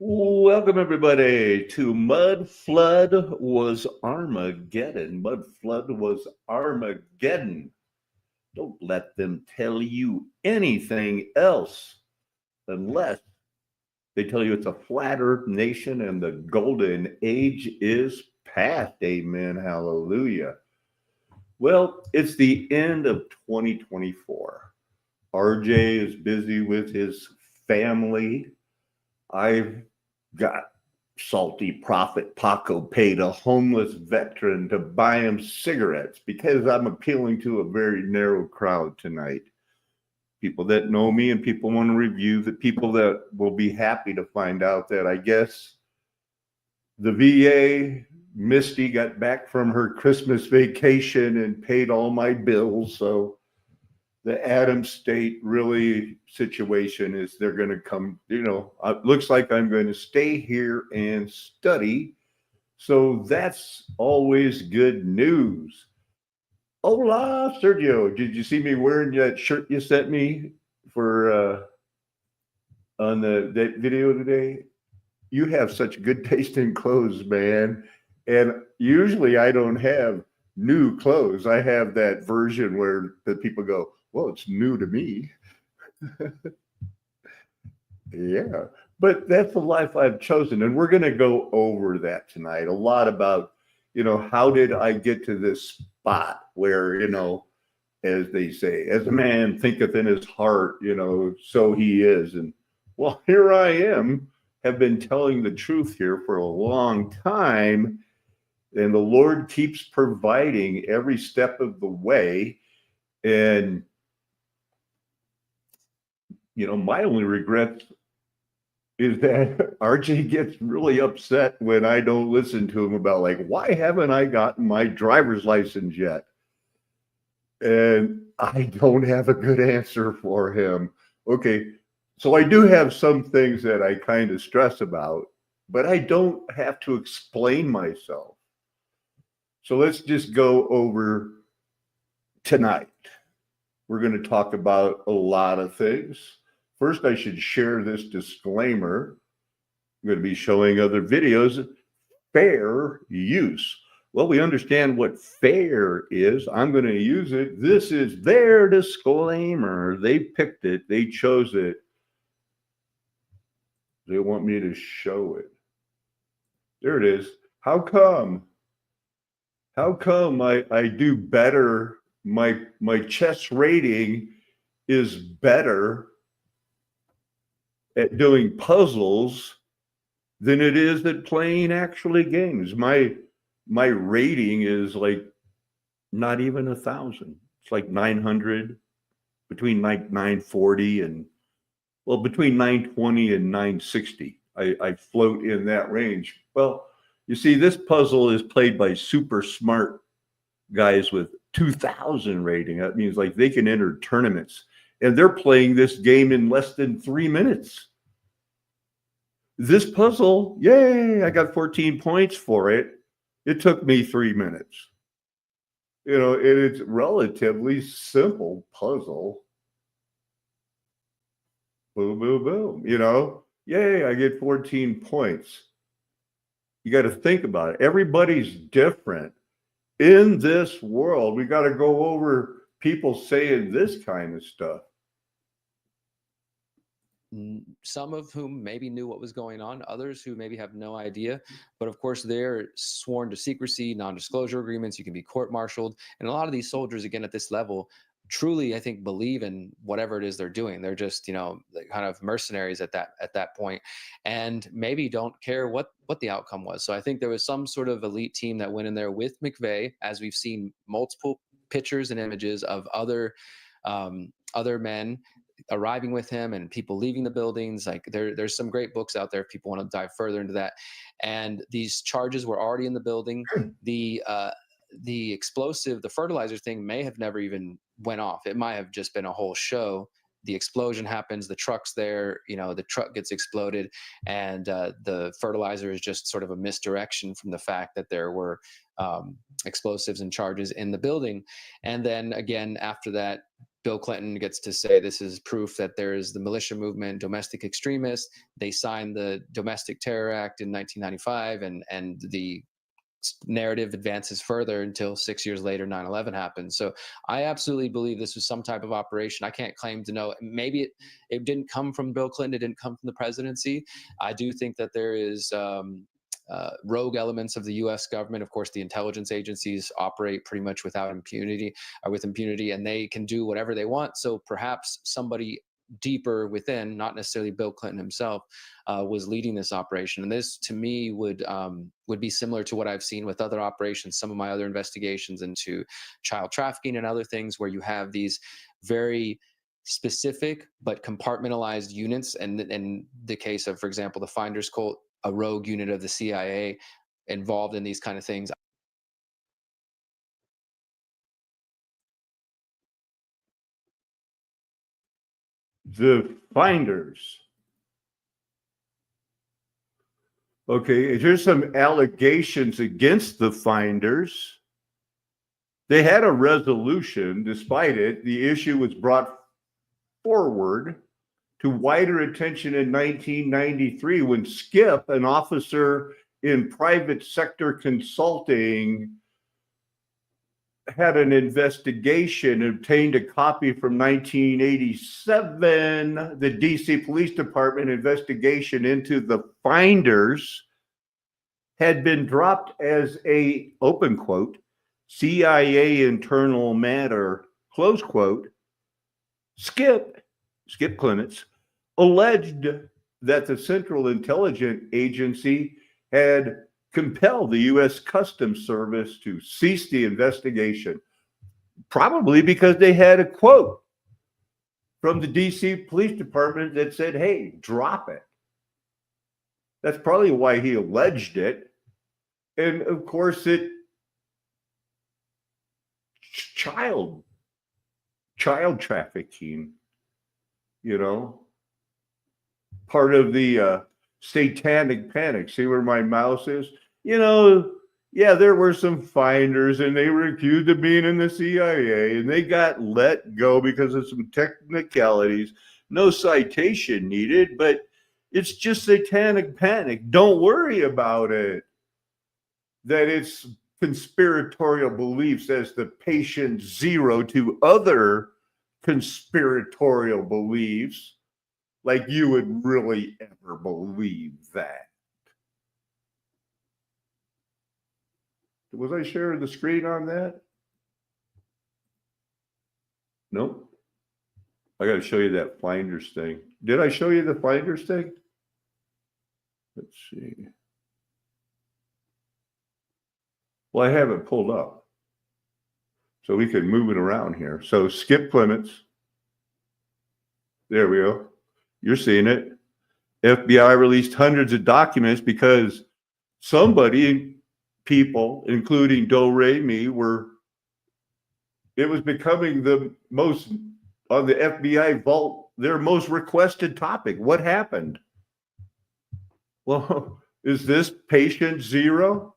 Welcome, everybody, to Mud Flood Was Armageddon. Mud Flood was Armageddon. Don't let them tell you anything else unless they tell you it's a flat earth nation and the golden age is past. Amen. Hallelujah. Well, it's the end of 2024. RJ is busy with his family. I've got salty prophet Paco paid a homeless veteran to buy him cigarettes because I'm appealing to a very narrow crowd tonight. People that know me and people want to review, the people that will be happy to find out that I guess the VA, Misty got back from her Christmas vacation and paid all my bills. So the Adams State really situation is they're going to come, it looks like I'm going to stay here and study. So that's always good news. Hola, Sergio. Did you see me wearing that shirt you sent me for on that video today? You have such good taste in clothes, man. And usually I don't have new clothes. I have that version where the people go, well, it's new to me. Yeah. But that's the life I've chosen. And we're going to go over that tonight. A lot about, how did I get to this spot where, as they say, as a man thinketh in his heart, so he is. And well, here I am, have been telling the truth here for a long time. And the Lord keeps providing every step of the way. And, my only regret is that RJ gets really upset when I don't listen to him about, like, why haven't I gotten my driver's license yet? And I don't have a good answer for him. Okay, so I do have some things that I kind of stress about, but I don't have to explain myself. So let's just go over tonight. We're going to talk about a lot of things. First, I should share this disclaimer. I'm going to be showing other videos. Fair use. Well, we understand what fair is. I'm going to use it. This is their disclaimer. They picked it. They chose it. They want me to show it. There it is. How come? How come I do better? My chess rating is better at doing puzzles than it is at playing actually games. My rating is like not even 1,000. It's like 900, between like 940 and between 920 and 960. I float in that range. Well, you see, this puzzle is played by super smart guys with 2,000 rating. That means like they can enter tournaments, and they're playing this game in less than 3 minutes. This puzzle, yay, I got 14 points for it. It took me 3 minutes. It's relatively simple puzzle. Boom, boom, boom. Yay, I get 14 points. You got to think about it. Everybody's different. In this world, we got to go over people saying this kind of stuff. Some of whom maybe knew what was going on, others who maybe have no idea. But of course, they're sworn to secrecy, non-disclosure agreements. You can be court-martialed. And a lot of these soldiers, again, at this level, truly, I think, believe in whatever it is they're doing. They're just, kind of mercenaries at that point, and maybe don't care what the outcome was. So I think there was some sort of elite team that went in there with McVeigh, as we've seen multiple pictures and images of other men arriving with him and people leaving the buildings. Like there's some great books out there if people want to dive further into that. And these charges were already in the building. The explosive, the fertilizer thing may have never even went off. It might have just been a whole show. The explosion happens, the truck's there, the truck gets exploded, and the fertilizer is just sort of a misdirection from the fact that there were explosives and charges in the building. And then again, after that, Bill Clinton gets to say this is proof that there is the militia movement, domestic extremists. They signed the Domestic Terror Act in 1995, and the narrative advances further until 6 years later 9/11 happened. So I absolutely believe this was some type of operation. I can't claim to know. Maybe it didn't come from Bill Clinton, it didn't come from the presidency. I do think that there is rogue elements of the U.S. government. Of course, the intelligence agencies operate pretty much without impunity, with impunity, and they can do whatever they want. So perhaps somebody deeper within, not necessarily Bill Clinton himself, was leading this operation. And this, to me, would be similar to what I've seen with other operations, some of my other investigations into child trafficking and other things, where you have these very specific but compartmentalized units. And in the case of, for example, the Finders Cult, a rogue unit of the CIA involved in these kind of things. The Finders. Okay, here's some allegations against the Finders. They had a resolution. Despite it, the issue was brought forward to wider attention in 1993 when Skip, an officer in private sector consulting, had an investigation, obtained a copy from 1987, the DC Police Department investigation into the Finders had been dropped as a, open quote, CIA internal matter, close quote. Skip Clements alleged that the Central Intelligence Agency had compelled the U.S. Customs Service to cease the investigation, probably because they had a quote from the DC Police Department that said, hey, drop it. That's probably why he alleged it. And of course, child trafficking, part of the satanic panic. See where my mouse is? Yeah, there were some Finders and they were accused of being in the CIA and they got let go because of some technicalities. No citation needed, but it's just satanic panic. Don't worry about it. That it's conspiratorial beliefs as the patient zero to other conspiratorial beliefs. Like you would really ever believe that. Was I sharing the screen on that? Nope. I got to show you that Finders thing. Did I show you the Finders thing? Let's see. Well, I have it pulled up. So we can move it around here. So Skip Clements. There we go. You're seeing it. FBI released hundreds of documents because people, including Do Re Mi, it was becoming the most, on the FBI vault, their most requested topic. What happened? Well, is this patient zero?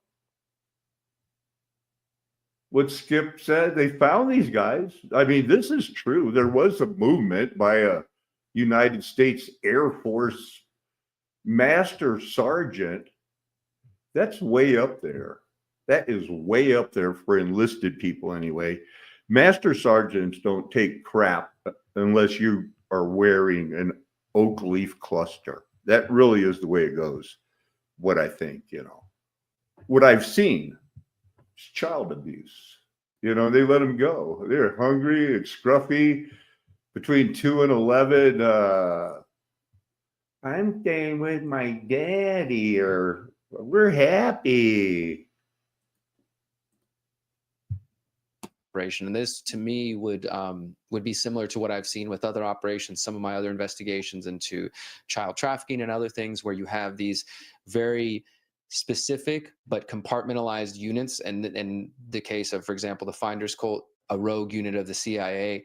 What Skip said, they found these guys. I mean, this is true. There was a movement by a United States Air Force Master Sergeant. That's way up there. That is way up there for enlisted people anyway. Master Sergeants don't take crap unless you are wearing an oak leaf cluster. That really is the way it goes. What I think, what I've seen is child abuse. They let them go. They're hungry and scruffy. Between 2 and 11, I'm staying with my daddy, or we're happy. And this, to me, would be similar to what I've seen with other operations, some of my other investigations into child trafficking and other things, where you have these very specific but compartmentalized units. And in the case of, for example, the Finders Cult, a rogue unit of the CIA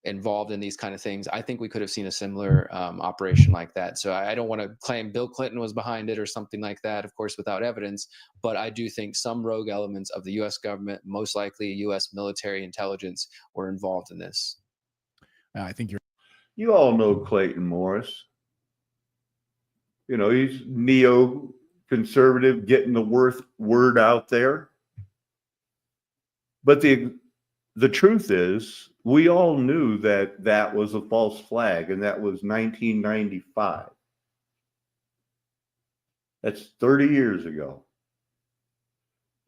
involved in these kind of things, I think we could have seen a similar operation like that. So I don't want to claim Bill Clinton was behind it or something like that, of course, without evidence. But I do think some rogue elements of the U.S. government, most likely U.S. military intelligence, were involved in this. I think you're. You all know Clayton Morris. You know, he's neo-conservative, getting the word out there. But the truth is, we all knew that that was a false flag, and that was 1995. That's 30 years ago.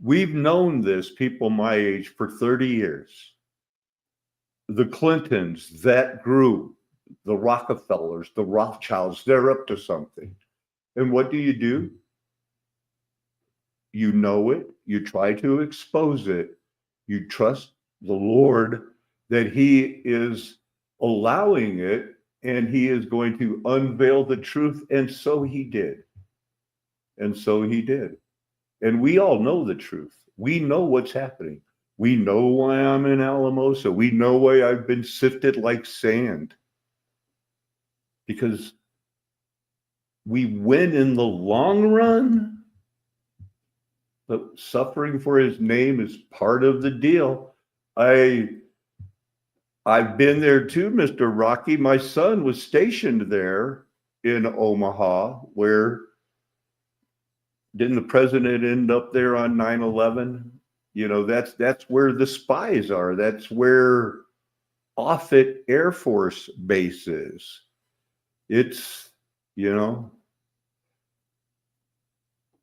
We've known this, people my age, for 30 years. The Clintons, that group, the Rockefellers, the Rothschilds, they're up to something. And what do? You know it, you try to expose it, you trust the Lord that He is allowing it and He is going to unveil the truth. And so He did. And so He did. And we all know the truth. We know what's happening. We know why I'm in Alamosa. We know why I've been sifted like sand. Because we win in the long run, but suffering for His name is part of the deal. I've been there too, Mr. Rocky. My son was stationed there in Omaha, where didn't the president end up there on 9/11? You know, that's where the spies are. That's where Offutt Air Force Base is. It's, you know.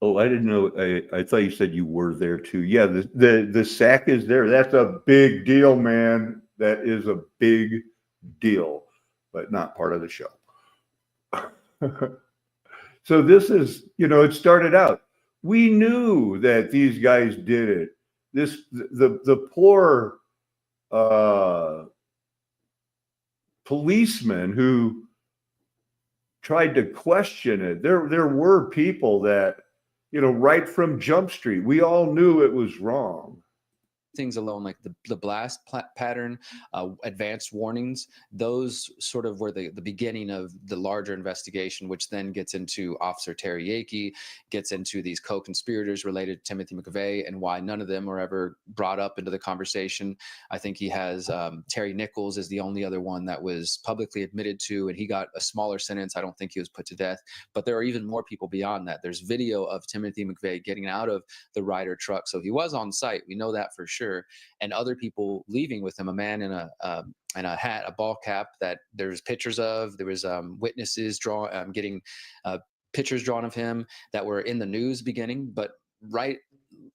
Oh, I didn't know. I thought you said you were there too. Yeah, the SAC is there. That's a big deal, man. That is a big deal, but not part of the show. So this is, you know, it started out. We knew that these guys did it. The poor policeman who tried to question it. There were people that, you know, right from Jump Street, we all knew it was wrong. Things alone, like the blast pattern, advanced warnings, those sort of were the beginning of the larger investigation, which then gets into Officer Terry Yakey, gets into these co-conspirators related to Timothy McVeigh and why none of them are ever brought up into the conversation. I think he has Terry Nichols is the only other one that was publicly admitted to, and he got a smaller sentence. I don't think he was put to death, but there are even more people beyond that. There's video of Timothy McVeigh getting out of the Ryder truck, so he was on site. We know that for sure. And other people leaving with him, a man in a hat, a ball cap that there's pictures of. There was witnesses getting pictures drawn of him that were in the news beginning, but right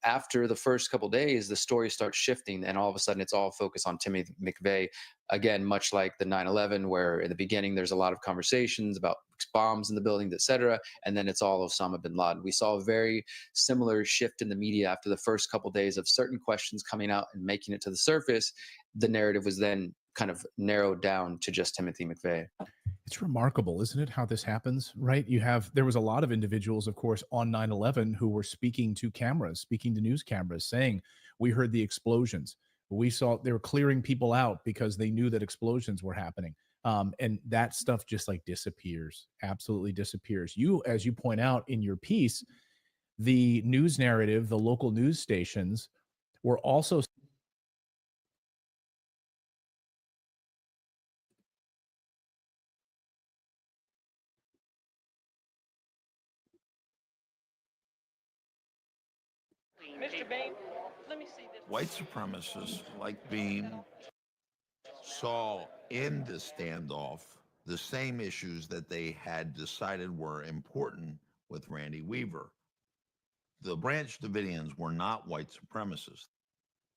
after the first couple of days, the story starts shifting, and all of a sudden it's all focused on Timothy McVeigh. Again, much like the 9/11, where in the beginning there's a lot of conversations about bombs in the building, etc., and then it's all Osama bin Laden. We saw a very similar shift in the media after the first couple of days of certain questions coming out and making it to the surface. The narrative was then kind of narrowed down to just Timothy McVeigh. It's remarkable, isn't it, how this happens, right? There was a lot of individuals, of course, on 9/11 who were speaking to news cameras, saying, we heard the explosions. We saw they were clearing people out because they knew that explosions were happening. And that stuff just like disappears, absolutely disappears. As you point out in your piece, the news narrative, the local news stations were also Mr. Bain, let me see this. White supremacists like Bean saw in the standoff the same issues that they had decided were important with Randy Weaver. The Branch Davidians were not white supremacists,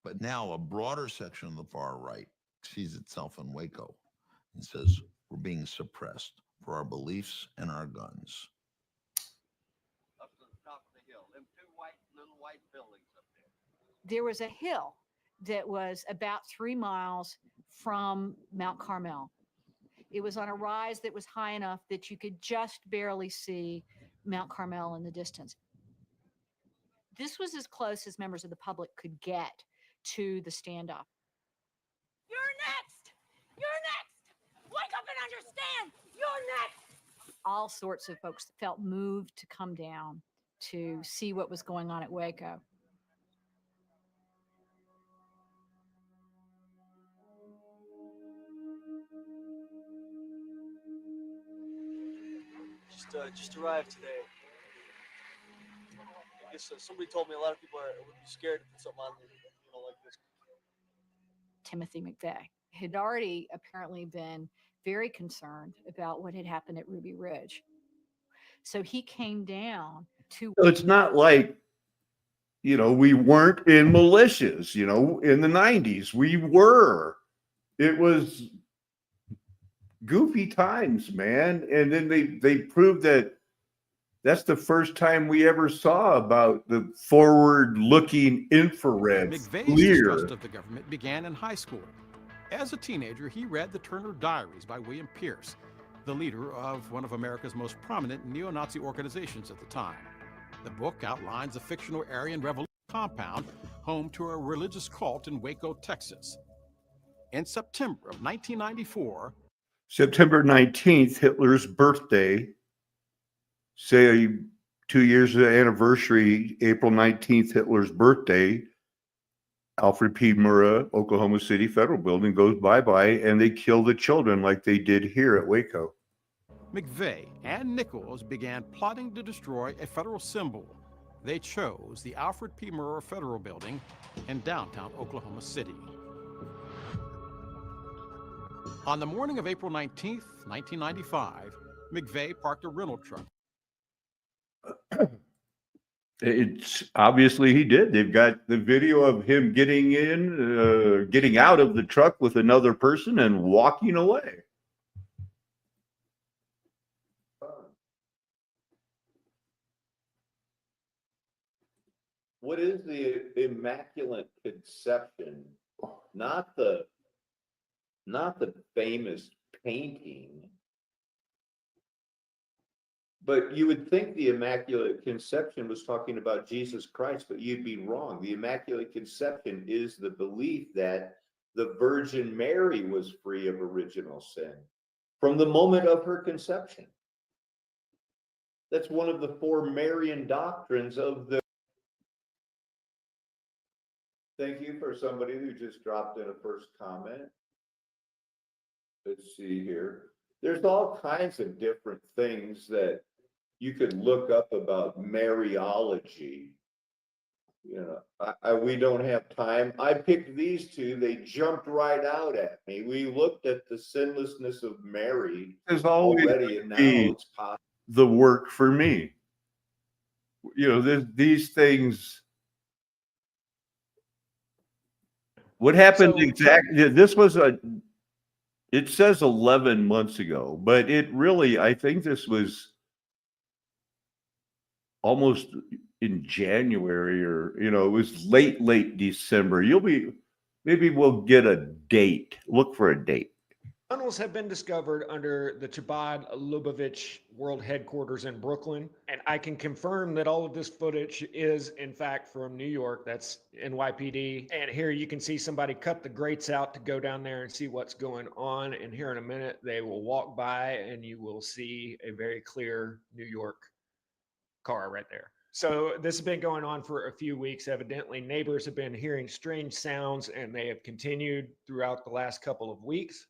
but now a broader section of the far right sees itself in Waco and says, we're being suppressed for our beliefs and our guns. Up to the top of the hill, them two little white buildings up there. There was a hill that was about 3 miles from Mount Carmel. It was on a rise that was high enough that you could just barely see Mount Carmel in the distance. This was as close as members of the public could get to the standoff. You're next! You're next! Wake up and understand! You're next! All sorts of folks felt moved to come down to see what was going on at Waco. Just arrived today. I guess somebody told me a lot of people would be scared to put something on, like this. Timothy McVeigh had already apparently been very concerned about what had happened at Ruby Ridge. So he came down to. So it's not like, we weren't in militias, in the 90s. We were. It was goofy times, man. And then they proved that that's the first time we ever saw about the forward-looking infrared McVeigh's FLIR. distrust of the government began in high school. As a teenager, he read the Turner Diaries by William Pierce, the leader of one of America's most prominent neo-Nazi organizations at the time. The book outlines a fictional Aryan Revolution compound home to a religious cult in Waco, Texas. In September of 1994, September 19th, Hitler's birthday, say 2 years of the anniversary, April 19th, Hitler's birthday, Alfred P. Murrah, Oklahoma City Federal Building goes bye-bye, and they kill the children like they did here at Waco. McVeigh and Nichols began plotting to destroy a federal symbol. They chose the Alfred P. Murrah Federal Building in downtown Oklahoma City. On the morning of April 19th, 1995, McVeigh parked a rental truck. It's obviously he did. They've got the video of him getting out of the truck with another person and walking away. What is the Immaculate Conception? Not the famous painting. But you would think the Immaculate Conception was talking about Jesus Christ, but you'd be wrong. The Immaculate Conception is the belief that the Virgin Mary was free of original sin from the moment of her conception. That's one of the four Marian doctrines of the. Thank you for somebody who just dropped in a first comment. Let's see here. There's all kinds of different things that you could look up about Mariology. We don't have time. I picked these two. They jumped right out at me. We looked at the sinlessness of Mary already, and now it's possible. The work for me. These things. What happened exactly? This was it says 11 months ago, but I think this was almost in January, or it was late December. Maybe we'll get a date. Look for a date. Tunnels have been discovered under the Chabad Lubavitch World Headquarters in Brooklyn, and I can confirm that all of this footage is, in fact, from New York. That's NYPD. And here you can see somebody cut the grates out to go down there and see what's going on. And here in a minute, they will walk by and you will see a very clear New York car right there. So this has been going on for a few weeks. Evidently, neighbors have been hearing strange sounds, and they have continued throughout the last couple of weeks.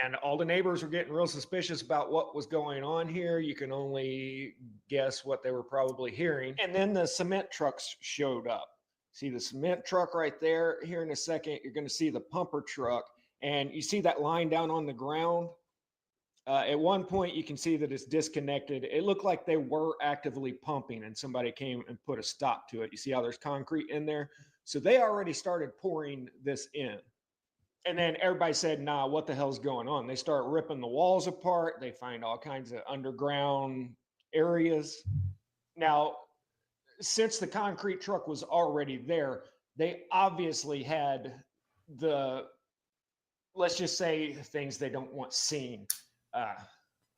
And all the neighbors were getting real suspicious about what was going on here. You can only guess what they were probably hearing. And then the cement trucks showed up. See the cement truck right there? Here in a second, you're going to see the pumper truck. And you see that line down on the ground? At one point, you can see that it's disconnected. It looked like they were actively pumping, and somebody came and put a stop to it. You see how there's concrete in there? So they already started pouring this in. And then everybody said, nah, what the hell's going on? They start ripping the walls apart. They find all kinds of underground areas. Now, since the concrete truck was already there, they obviously had let's just say, things they don't want seen.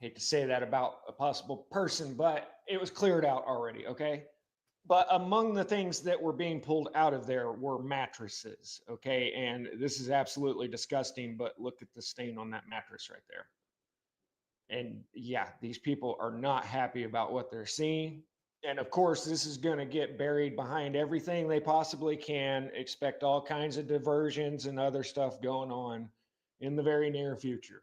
Hate to say that about a possible person, but it was cleared out already, okay? But among the things that were being pulled out of there were mattresses, okay? And this is absolutely disgusting, but look at the stain on that mattress right there. And yeah, these people are not happy about what they're seeing. And of course, this is going to get buried behind everything they possibly can. Expect all kinds of diversions and other stuff going on in the very near future.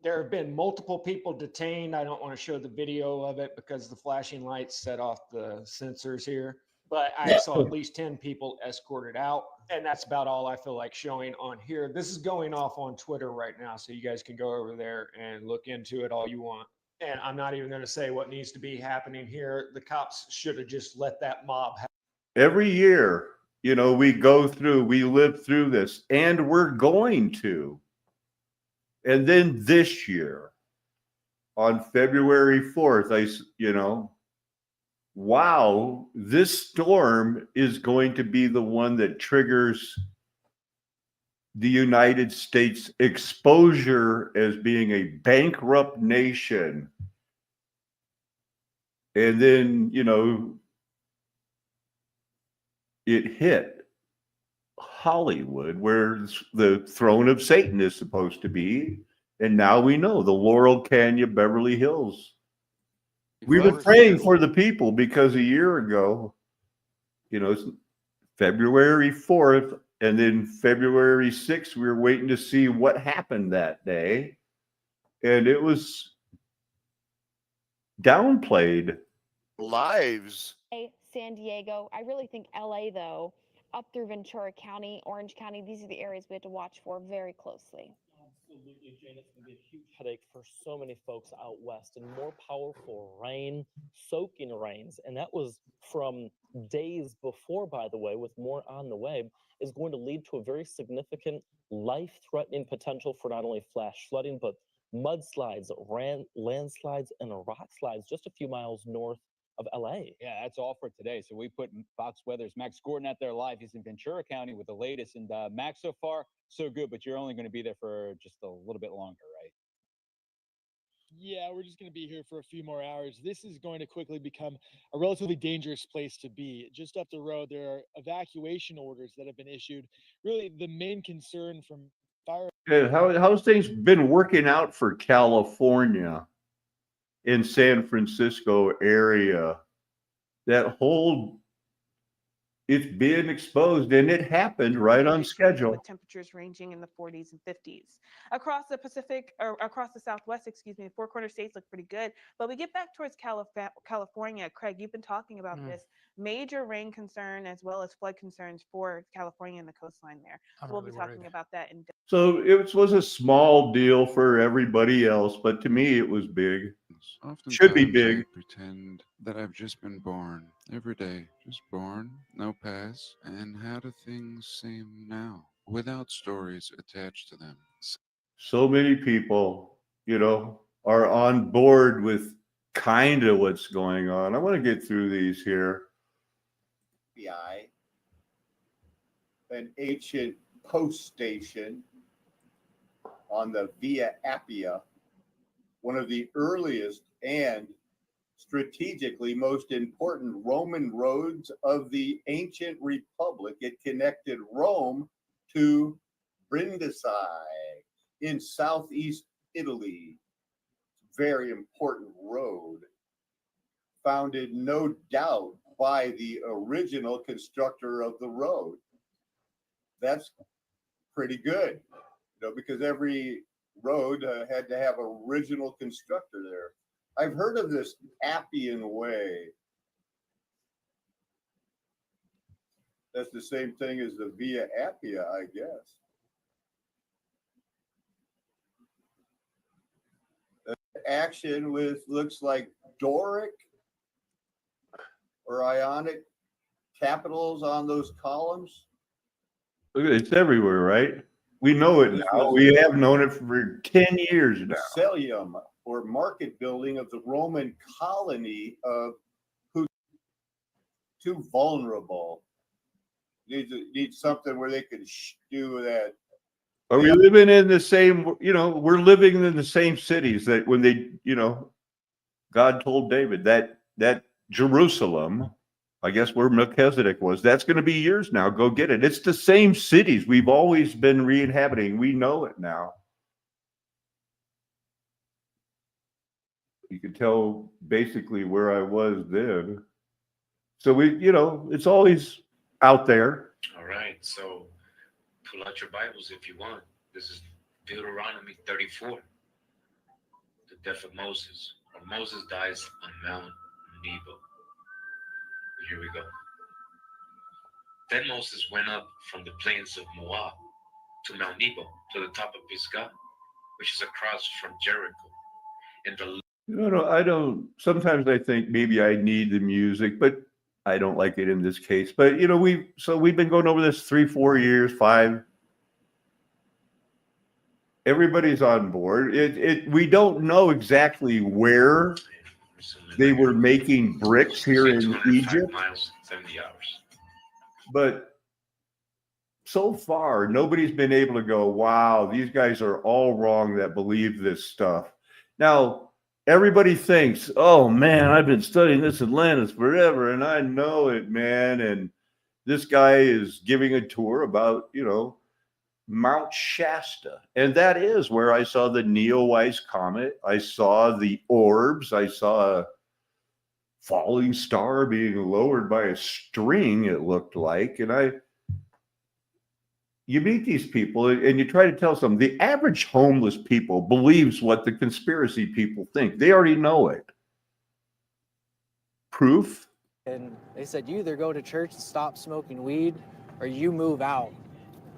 There have been multiple people detained. I don't want to show the video of it because the flashing lights set off the sensors here. But I saw at least 10 people escorted out. And that's about all I feel like showing on here. This is going off on Twitter right now. So you guys can go over there and look into it all you want. And I'm not even going to say what needs to be happening here. The cops should have just let that mob happen. Every year, we we live through this, and we're going to. And then this year, on February 4th, wow, this storm is going to be the one that triggers the United States exposure as being a bankrupt nation. And then, it hit Hollywood, where the throne of Satan is supposed to be. And now we know the Laurel Canyon, Beverly Hills. We were praying for the people because a year ago, it's February 4th, and then February 6th, we were waiting to see what happened that day. And it was downplayed. Lives. San Diego. I really think LA, though, up through Ventura County, Orange County, these are the areas we have to watch for very closely. Absolutely, Jane. It's going to be a huge headache for so many folks out west, and more powerful rain, soaking rains. And that was from days before, by the way, with more on the way, is going to lead to a very significant life-threatening potential for not only flash flooding, but mudslides, landslides, and rock slides just a few miles north of LA. Yeah, that's all for today. So we put Fox Weather's Max Gordon out there live. He's in Ventura County with the latest. And Max, so far, so good, but you're only going to be there for just a little bit longer, right? Yeah, we're just going to be here for a few more hours. This is going to quickly become a relatively dangerous place to be. Just up the road, there are evacuation orders that have been issued. Really, the main concern from fire. How's things been working out for California in San Francisco area? It's been exposed, and it happened right on schedule. With temperatures ranging in the 40s and 50s. Across the Pacific, or across the Southwest, the Four Corner states look pretty good. But we get back towards California. Craig, you've been talking about this major rain concern as well as flood concerns for California and the coastline there. So we'll be talking about that in depth. So it was a small deal for everybody else, but to me it was big. Should be big. I pretend that I've just been born every day, just born, no past. And how do things seem now without stories attached to them? So many people, are on board with kind of what's going on. I want to get through these here. An ancient post station on the Via Appia, one of the earliest and strategically most important Roman roads of the ancient republic. It connected Rome to Brindisi in southeast Italy. Very important road, founded no doubt by the original constructor of the road. That's pretty good, because every road had to have original constructor there. I've heard of this Appian Way. That's the same thing as the Via Appia, I guess. Action with looks like Doric or Ionic capitals on those columns. It's everywhere, right? We know it now. We have known it for 10 years now. Celium, or market building of the Roman colony of who too vulnerable. Need something where they could do that. Are we living in the same, we're living in the same cities that when they, God told David that Jerusalem, I guess where Melchizedek was, that's going to be yours now. Go get it. It's the same cities we've always been re-inhabiting. We know it now. You could tell basically where I was then. So it's always out there. All right. So pull out your Bibles if you want. This is Deuteronomy 34. the death of Moses, where Moses dies on Mount Nebo. Here we go. Then Moses went up from the plains of Moab to Mount Nebo, to the top of Pisgah, which is across from Jericho. And the I don't. Sometimes I think maybe I need the music, but I don't like it in this case. But we've been going over this 3-4 years, 5. Everybody's on board. We don't know exactly where they were making bricks here in 205 Egypt, miles, 70 hours. but so far nobody's been able to go, wow, these guys are all wrong that believe this stuff. Now, everybody thinks, oh man, I've been studying this Atlantis forever and I know it, man. And this guy is giving a tour about, Mount Shasta. And that is where I saw the Neowise comet. I saw the orbs. I saw a falling star being lowered by a string, it looked like. And you meet these people and you try to tell them, the average homeless people believes what the conspiracy people think. They already know it. Proof? And they said, you either go to church and stop smoking weed or you move out.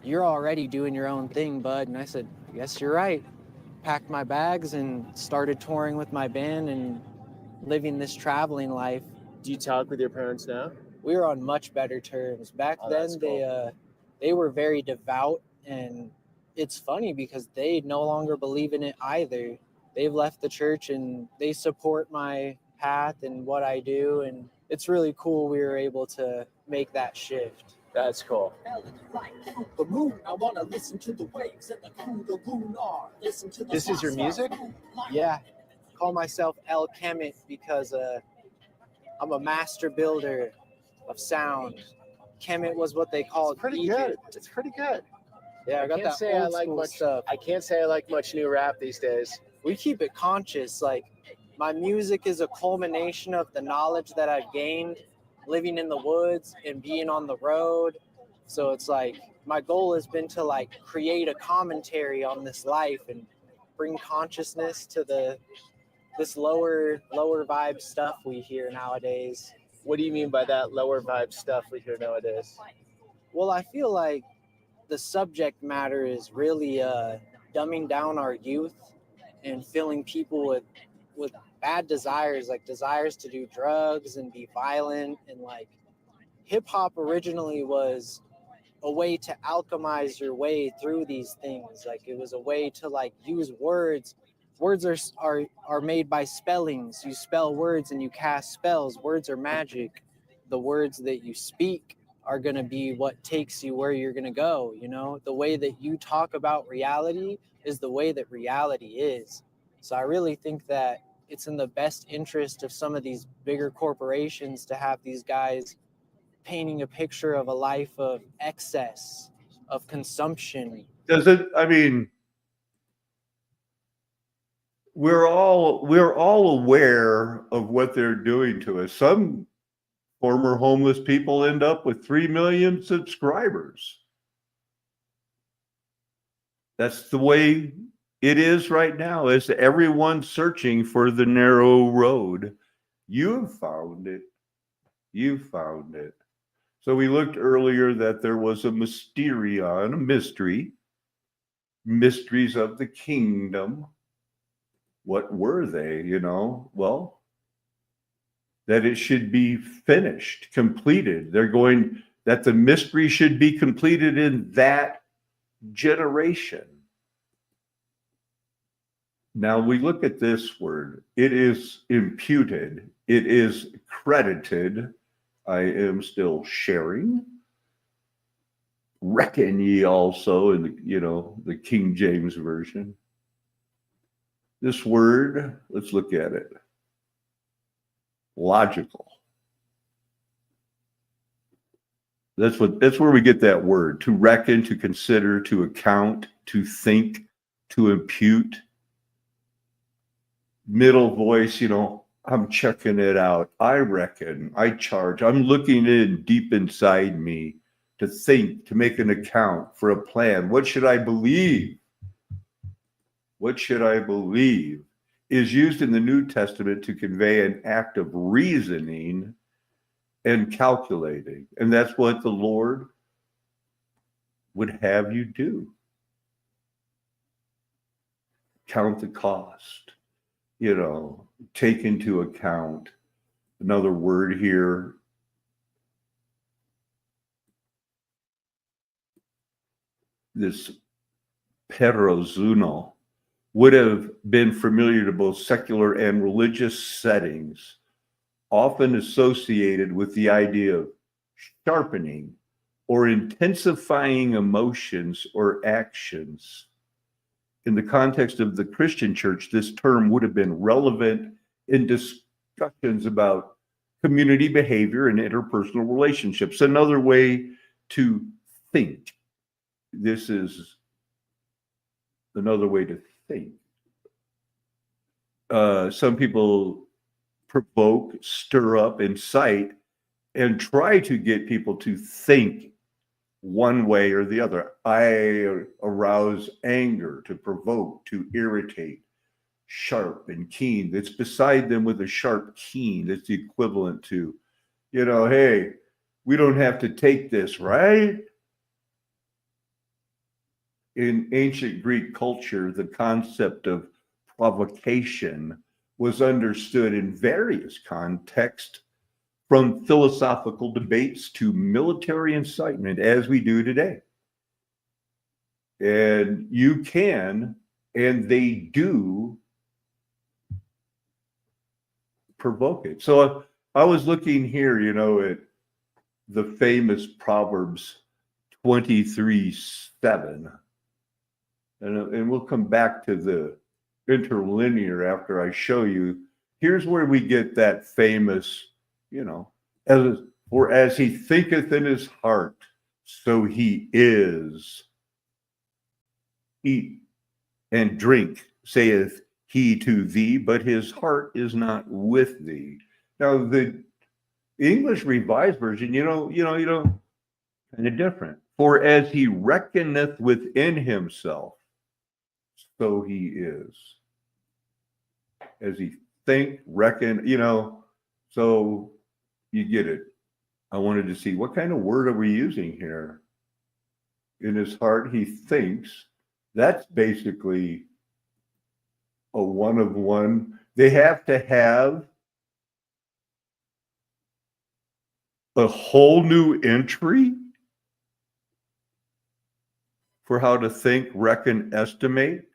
You're already doing your own thing, bud. And I said, I guess you're right. Packed my bags and started touring with my band and living this traveling life. Do you talk with your parents now? We were on much better terms. Back then, they were very devout, and it's funny because they no longer believe in it either. They've left the church and they support my path and what I do, and it's really cool we were able to make that shift. That's cool. This is your music? Yeah. I call myself El Kemet because I'm a master builder of sound. Kemet was what they called pretty Egypt. good. It's pretty good. Yeah, I got that old school stuff. I can't say I like much new rap these days. We keep it conscious. Like, my music is a culmination of the knowledge that I've gained living in the woods and being on the road. So it's like my goal has been to like create a commentary on this life and bring consciousness to this lower vibe stuff we hear nowadays. What do you mean by that lower vibe stuff we hear nowadays? Well, I feel like the subject matter is really dumbing down our youth and filling people with bad desires, like desires to do drugs and be violent. And like hip hop originally was a way to alchemize your way through these things. Like it was a way to like use words. Words are made by spellings. You spell words and you cast spells. Words are magic. The words that you speak are going to be what takes you where you're going to go. The way that you talk about reality is the way that reality is. So I really think that it's in the best interest of some of these bigger corporations to have these guys painting a picture of a life of excess, of consumption. We're all aware of what they're doing to us. Some former homeless people end up with 3 million subscribers. That's the way it is right now. Is everyone searching for the narrow road? You found it. You found it. So we looked earlier that there was a mysterion, a mystery, mysteries of the kingdom. What were they? Well, that it should be finished, completed. That the mystery should be completed in that generation. Now we look at this word. It is imputed. It is credited. I am still sharing. Reckon ye also in the King James Version. This word, let's look at it. Logical. That's where we get that word. To reckon, to consider, to account, to think, to impute. Middle voice, I'm checking it out. I reckon, I charge. I'm looking in deep inside me to think, to make an account for a plan. What should I believe? What should I believe? is used in the New Testament to convey an act of reasoning and calculating. And that's what the Lord would have you do. Count the cost, take into account. Another word here, this perozuno, would have been familiar to both secular and religious settings, often associated with the idea of sharpening or intensifying emotions or actions. In the context of the Christian church, this term would have been relevant in discussions about community behavior and interpersonal relationships. Another way to think. This is another way to think. Some people provoke, stir up, incite, and try to get people to think one way or the other. I arouse anger, to provoke, to irritate, sharp and keen. That's beside them with a sharp keen. That's the equivalent to, hey, we don't have to take this, right? In ancient Greek culture, the concept of provocation was understood in various contexts, from philosophical debates to military incitement, as we do today. And you can, and they do, provoke it. So I was looking here, at the famous Proverbs 23:7. And we'll come back to the interlinear after I show you. Here's where we get that famous, as he thinketh in his heart, so he is. Eat and drink, saith he to thee, but his heart is not with thee. Now, the English Revised Version, kind of different. For as he reckoneth within himself, so he is. As he think, reckon, so you get it. I wanted to see what kind of word are we using here? In his heart, he thinks. That's basically a one of one. They have to have a whole new entry for how to think, reckon, estimate.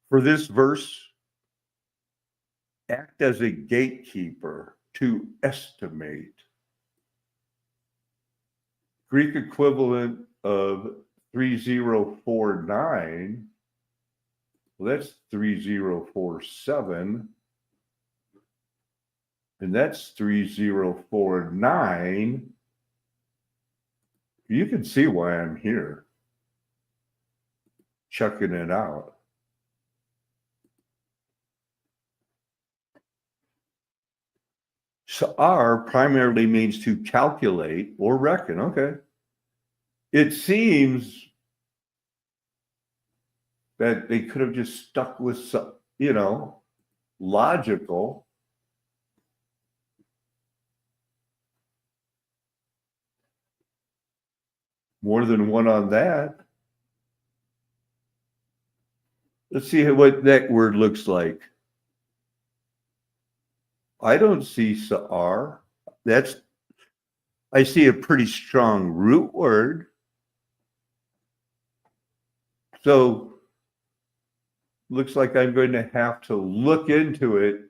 For this verse, act as a gatekeeper to estimate. Greek equivalent of 3049, well, that's 3047, and that's 3049. You can see why I'm here, checking it out. So R primarily means to calculate or reckon. Okay. It seems that they could have just stuck with some, logical. More than one on that. Let's see what that word looks like. I don't see sa'ar. I see a pretty strong root word. So looks like I'm going to have to look into it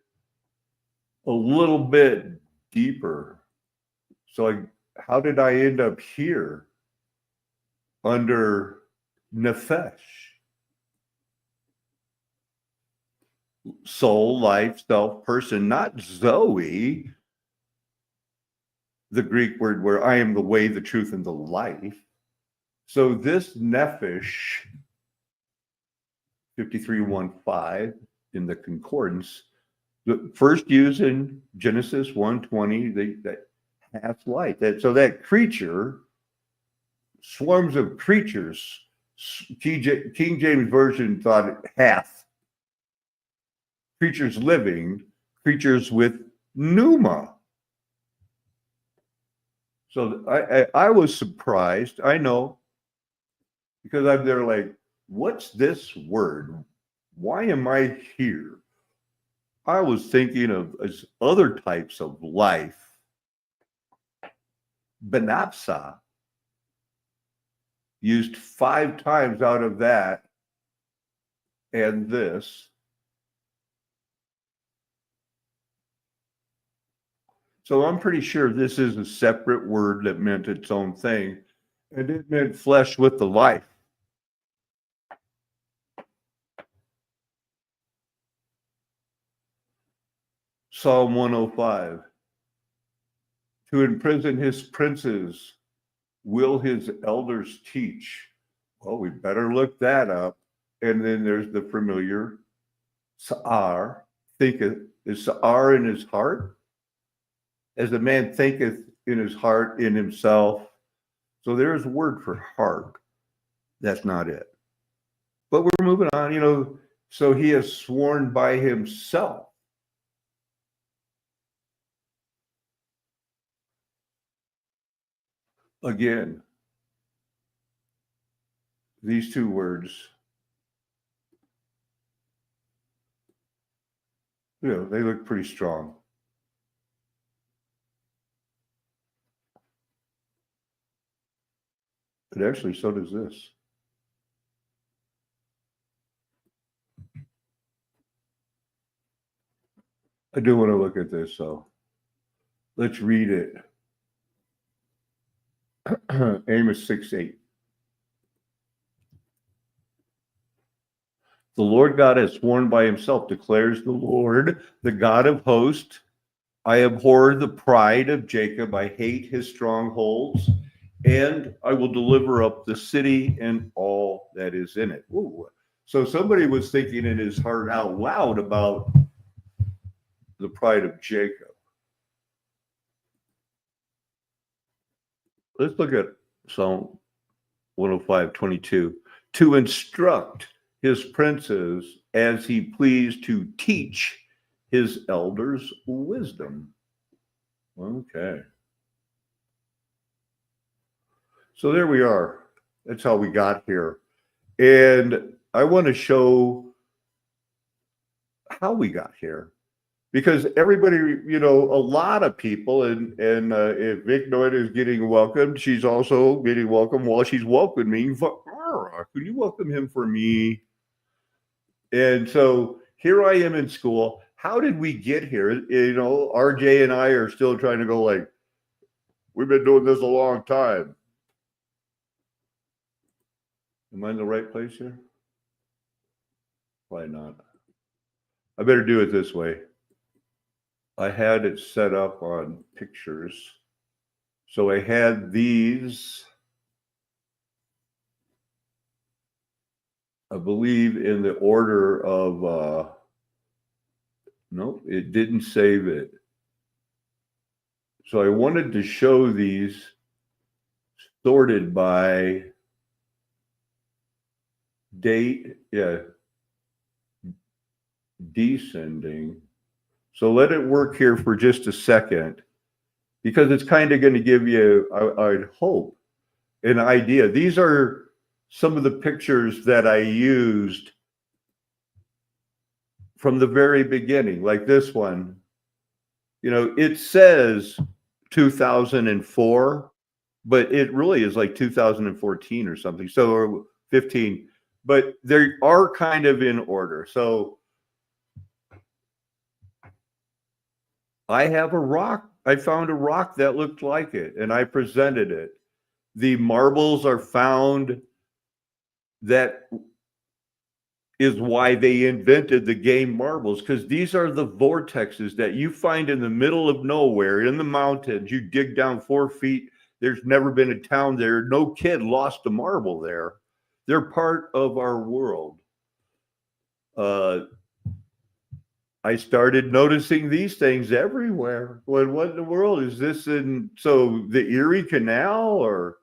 a little bit deeper. So how did I end up here under nefesh? Soul, life, self, person, not Zoe, the Greek word where I am the way, the truth, and the life. So this nefesh, 53:1-5 in the concordance, the first used in Genesis 1:20, that hath life. So that creature, swarms of creatures, King James Version thought it hath. creatures living, creatures with pneuma. So I was surprised. I know, because I'm there like, what's this word? Why am I here? I was thinking of as other types of life. Benapsa, used 5 times out of that, and this. So I'm pretty sure this is a separate word that meant its own thing, and it meant flesh with the life. Psalm 105. To imprison his princes will his elders teach. Well, we better look that up. And then there's the familiar Sa'ar, thinketh. Is Sa'ar in his heart? As a man thinketh in his heart, in himself. So there's a word for heart. That's not it. But we're moving on, so he has sworn by himself. Again, these 2 words, they look pretty strong. But actually, so does this. I do want to look at this, so let's read it. Amos 6:8. The Lord God has sworn by himself, declares the Lord, the God of hosts. I abhor the pride of Jacob. I hate his strongholds, and I will deliver up the city and all that is in it. Ooh. So somebody was thinking in his heart out loud about the pride of Jacob. Let's look at Psalm 105:22. To instruct his princes as he pleased, to teach his elders wisdom. Okay. So there we are. That's how we got here. And I want to show how we got here. Because everybody, a lot of people, and if Vic Noyd is getting welcomed, she's also getting welcomed while she's welcoming. Could you welcome him for me? And so here I am in school. How did we get here? RJ and I are still trying to go like, we've been doing this a long time. Am I in the right place here? Probably not. I better do it this way. I had it set up on pictures. So I had these, I believe, in the order of, nope, it didn't save it. So I wanted to show these sorted by date, descending. So let it work here for just a second, because it's kind of going to give you, I'd hope, an idea. These are some of the pictures that I used from the very beginning, like this one. It says 2004, but it really is like 2014 or something, or 15, but they are kind of in order. So I have a rock. I found a rock that looked like it, and I presented it. The marbles are found. That is why they invented the game marbles, because these are the vortexes that you find in the middle of nowhere in the mountains. You dig down 4 feet. There's never been a town there. No kid lost a marble there. They're part of our world. I started noticing these things everywhere. What in the world is this? So the Erie Canal, or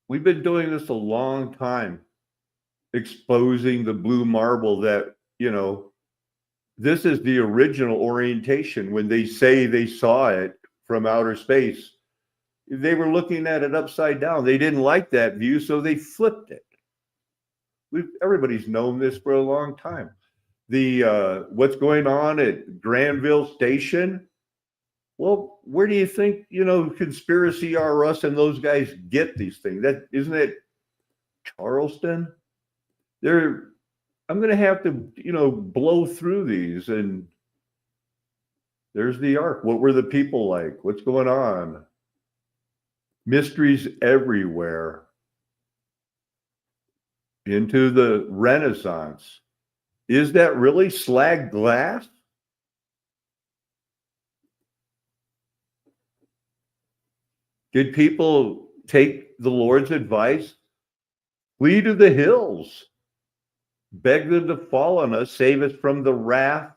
we've been doing this a long time. exposing the blue marble that, this is the original orientation. When they say they saw it from outer space, they were looking at it upside down. They didn't like that view, so they flipped it. Everybody's known this for a long time. The what's going on at Granville Station? Well, where do you think, Conspiracy R Us and those guys get these things? That isn't it Charleston? I'm gonna have to, blow through these, and there's the ark. What were the people like? What's going on? Mysteries everywhere. Into the Renaissance. Is that really slag glass? Did people take the Lord's advice? Flee to the hills. Beg them to fall on us, save us from the wrath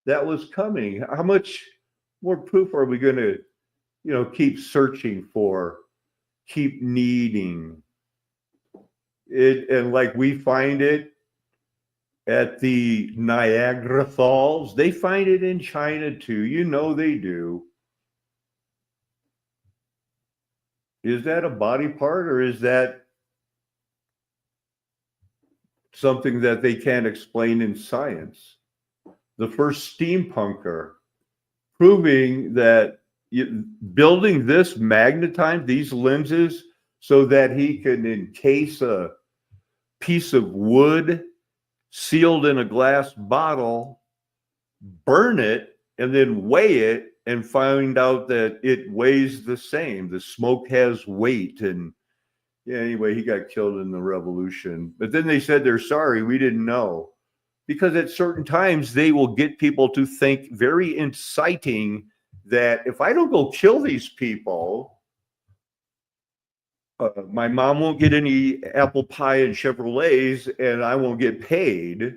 that was coming. How much more proof are we going to, keep searching for, keep needing it? And like we find it at the Niagara Falls, they find it in China too. They do. Is that a body part, or is that something that they can't explain in science? The first steampunker, proving that building this magnetite, these lenses, so that he can encase a piece of wood sealed in a glass bottle, burn it, and then weigh it and find out that it weighs the same. The smoke has weight. And anyway, he got killed in the revolution. But then they said they're sorry, we didn't know. Because at certain times, they will get people to think very inciting that if I don't go kill these people, my mom won't get any apple pie and Chevrolets, and I won't get paid.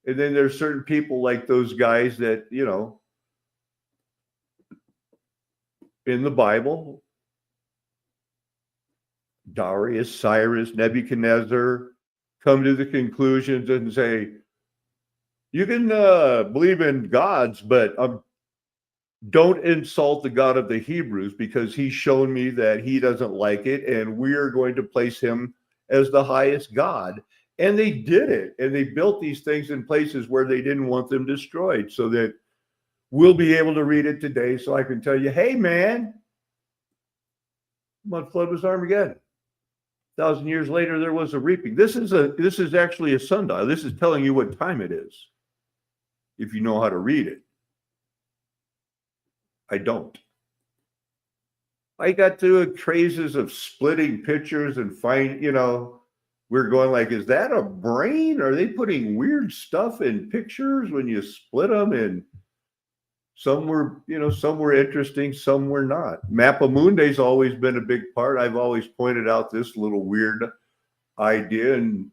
And then there's certain people like those guys that, in the Bible, Darius, Cyrus, Nebuchadnezzar, come to the conclusions and say, you can believe in gods, but don't insult the God of the Hebrews, because he's shown me that he doesn't like it, and we're going to place him as the highest God. And they did it, and they built these things in places where they didn't want them destroyed, so that we'll be able to read it today, so I can tell you, hey man, mud flood was Armageddon. 1,000 years later, there was a reaping. This is actually a sundial. This is telling you what time it is, if you know how to read it. I don't. I got to crazes of splitting pictures and we're going like, is that a brain? Are they putting weird stuff in pictures when you split them? And some were interesting, some were not. Mapamunday's always been a big part. I've always pointed out this little weird idea and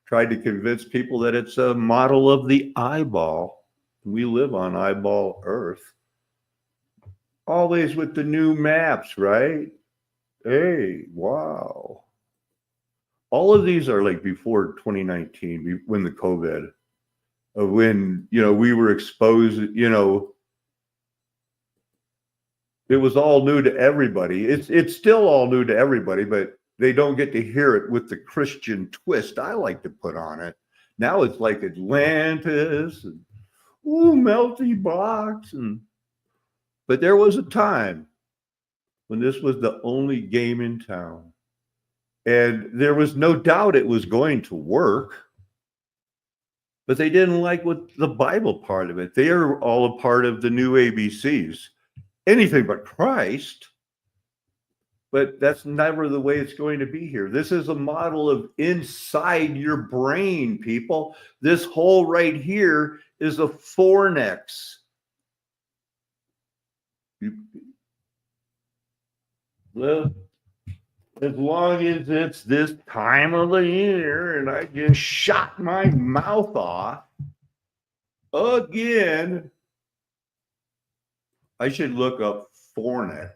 tried to convince people that it's a model of the eyeball. We live on eyeball Earth. Always with the new maps, right? Hey, wow. All of these are like before 2019, when the COVID, when, we were exposed, it was all new to everybody. It's still all new to everybody, but they don't get to hear it with the Christian twist I like to put on it. Now it's like Atlantis and melty blocks. But there was a time when this was the only game in town. And there was no doubt it was going to work. But they didn't like the Bible part of it. They are all a part of the new ABCs. Anything but Christ. But that's never the way it's going to be here. This is a model of inside your brain, people. This hole right here is a fornix. Well, as long as it's this time of the year and I just shot my mouth off again, I should look up fornix.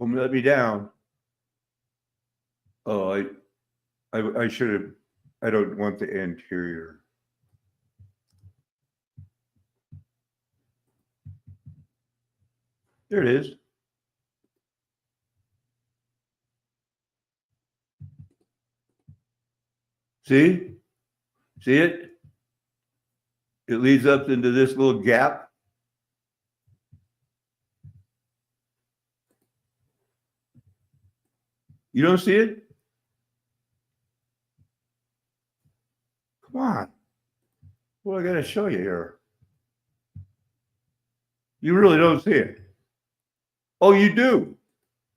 let me down. Oh, I should have. I don't want the anterior. There it is. See? See it? It leads up into this little gap. You don't see it? Come on. What I got to show you here? You really don't see it. Oh, you do?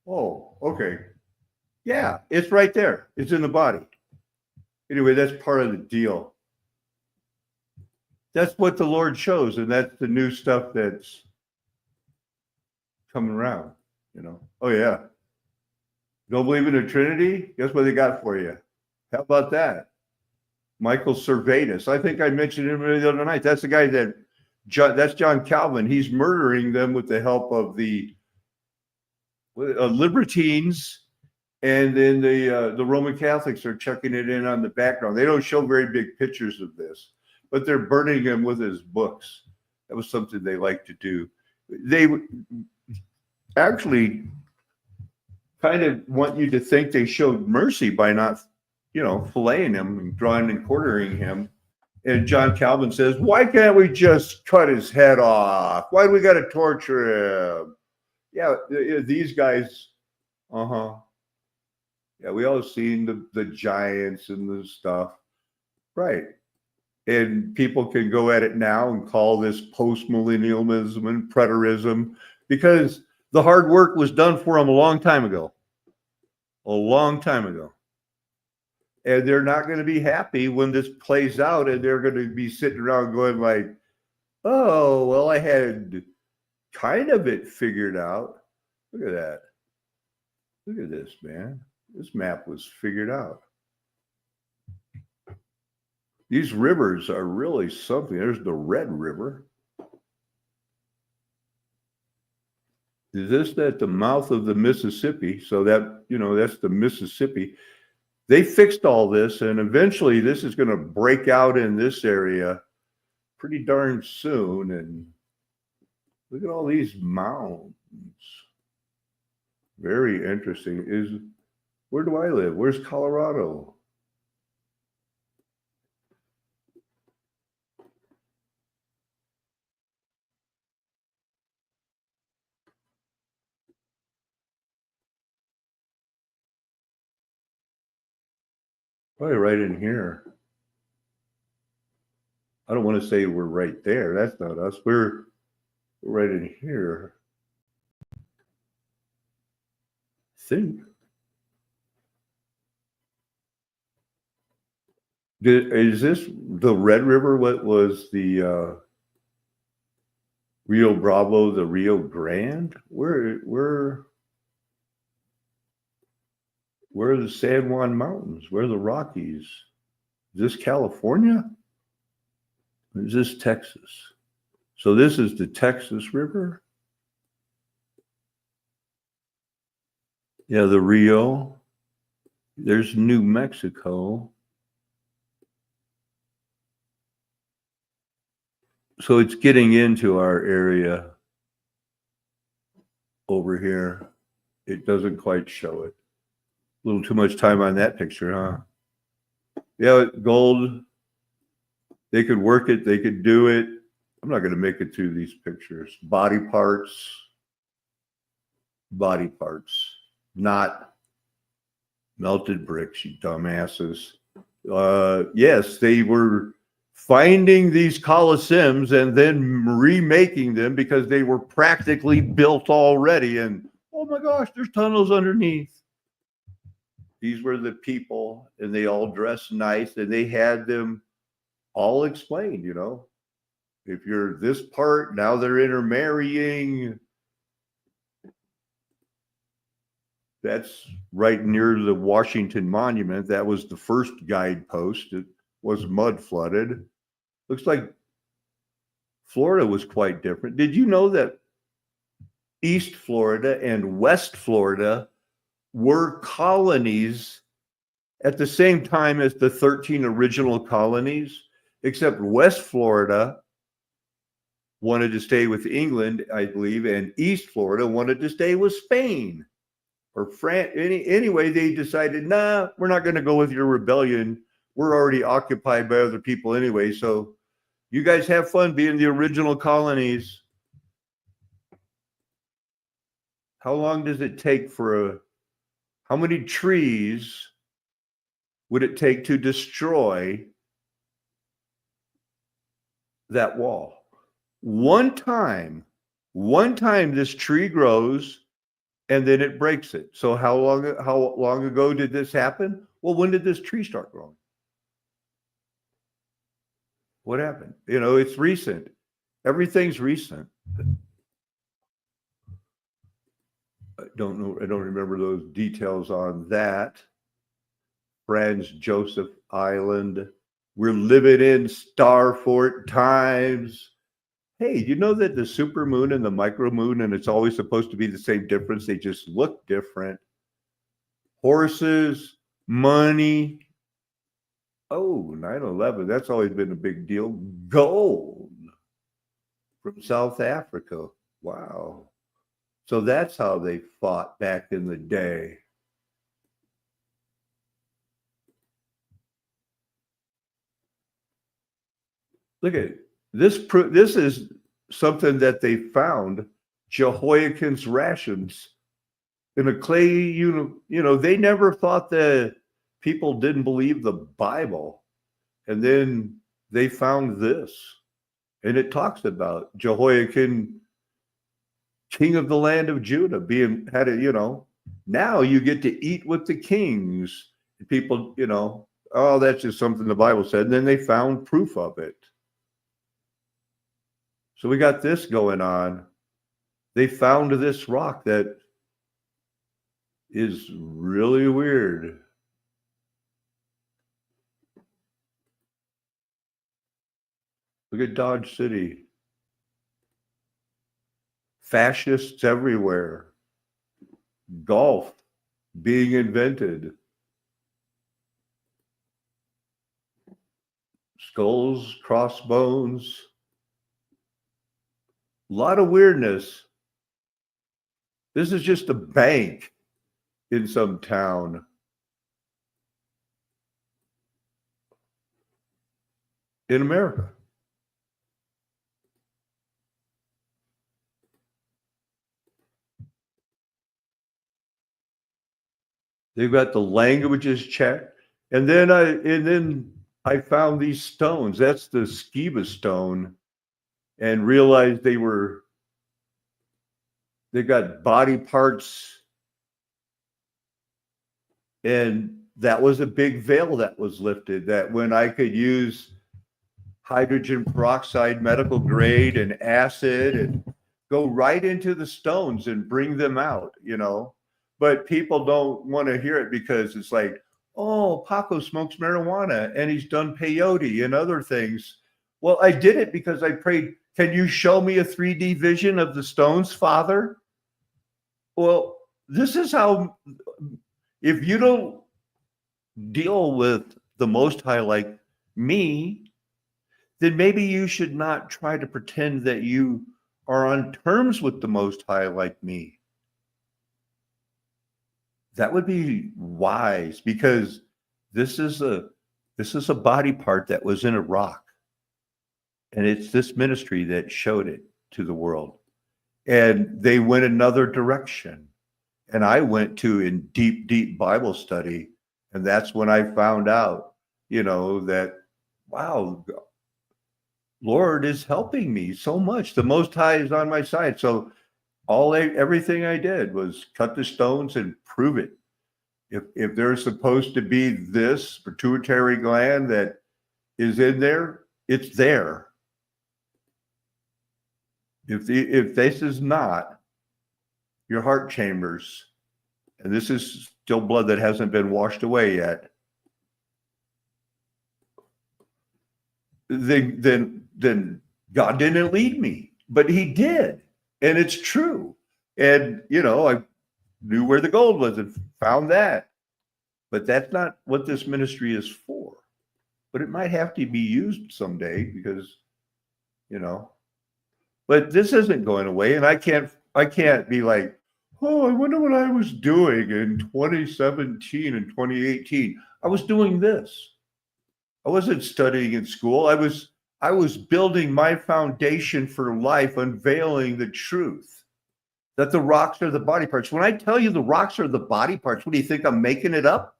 Oh, okay. Yeah, it's right there. It's in the body. Anyway, that's part of the deal. That's what the Lord shows, and that's the new stuff that's coming around, you know. Oh, yeah. Don't believe in the Trinity? Guess what they got for you? How about that? Michael Servetus. I think I mentioned him the other night. That's the guy that's John Calvin. He's murdering them with the help of the libertines, and then the Roman Catholics are checking it in on the background. They don't show very big pictures of this, but they're burning him with his books. That was something they like to do. They actually kind of want you to think they showed mercy by not, filleting him and drawing and quartering him. And John Calvin says, why can't we just cut his head off? Why do we got to torture him? Yeah, these guys, yeah, we all seen the giants and the stuff. Right. And people can go at it now and call this post-millennialism and preterism because the hard work was done for them a long time ago. A long time ago. And they're not going to be happy when this plays out, and they're going to be sitting around going like, oh, well, I had kind of it figured out. Look at that. Look at this, man. This map was figured out. These rivers are really something. There's the Red River. Is this at the mouth of the Mississippi? So that, that's the Mississippi. They fixed all this, and eventually this is going to break out in this area pretty darn soon. And look at all these mounds. Very interesting. Where do I live? Where's Colorado? Probably right in here. I don't want to say we're right there. That's not us. We're right in here. I think. Is this the Red River? What was the Rio Bravo, the Rio Grande? Where are the San Juan Mountains? Where are the Rockies? Is this California? Or is this Texas? So this is the Texas River? Yeah, the Rio. There's New Mexico. So it's getting into our area over here. It doesn't quite show it. A little too much time on that picture, huh? Yeah, gold. They could work it. They could do it. I'm not going to make it through these pictures. Body parts. Body parts. Not melted bricks, you dumbasses. Yes, they were finding these Colosseums and then remaking them because they were practically built already. And oh my gosh, there's tunnels underneath. These were the people, and they all dressed nice, and they had them all explained, If you're this part, now they're intermarrying. That's right near the Washington Monument. That was the first guidepost. It was mud flooded. Looks like Florida was quite different. Did you know that East Florida and West Florida were colonies at the same time as the 13 original colonies, except West Florida wanted to stay with England, I believe, and East Florida wanted to stay with Spain or France. Anyway, they decided, nah, we're not going to go with your rebellion. We're already occupied by other people anyway, so you guys have fun being the original colonies. How long does it take how many trees would it take to destroy that wall? One time this tree grows and then it breaks it. So how long ago did this happen? Well, when did this tree start growing? What happened? It's recent. Everything's recent. I don't know. I don't remember those details on that. Franz Joseph Island. We're living in Starfort times. Hey, you know that the supermoon and the micromoon, and it's always supposed to be the same difference. They just look different. Horses, money. Oh, 9/11. That's always been a big deal. Gold from South Africa. Wow. So that's how they fought back in the day. Look at it. This is something that they found, Jehoiakim's rations in a clay, they never thought that people didn't believe the Bible. And then they found this. And it talks about Jehoiakim, king of the land of Judah, now you get to eat with the kings. People, oh, that's just something the Bible said. And then they found proof of it. So we got this going on. They found this rock that is really weird. Look at Dodge City. Fascists everywhere. Golf being invented. Skulls, crossbones. A lot of weirdness. This is just a bank in some town. In America. They've got the languages checked. And then I found these stones. That's the Skiba stone. And realized they got body parts. And that was a big veil that was lifted, that when I could use hydrogen peroxide, medical grade, and acid, and go right into the stones and bring them out, But people don't want to hear it because it's like, oh, Paco smokes marijuana and he's done peyote and other things. Well, I did it because I prayed, can you show me a 3D vision of the stones, Father? Well, this is how, if you don't deal with the Most High like me, then maybe you should not try to pretend that you are on terms with the Most High like me. That would be wise, because this is a body part that was in a rock. And it's this ministry that showed it to the world. And they went another direction. And I went to in deep, deep Bible study. And that's when I found out, that, wow, Lord is helping me so much. The Most High is on my side. So everything I did was cut the stones and prove it. If there's supposed to be this pituitary gland that is in there, it's there. If this is not your heart chambers, and this is still blood that hasn't been washed away yet, then God didn't lead me, but He did, and it's true. And, I knew where the gold was and found that. But that's not what this ministry is for. But it might have to be used someday because, but this isn't going away. And I can't be like, oh, I wonder what I was doing in 2017 and 2018. I was doing this. I wasn't studying in school. I was building my foundation for life, unveiling the truth that the rocks are the body parts. When I tell you the rocks are the body parts, what do you think? I'm making it up?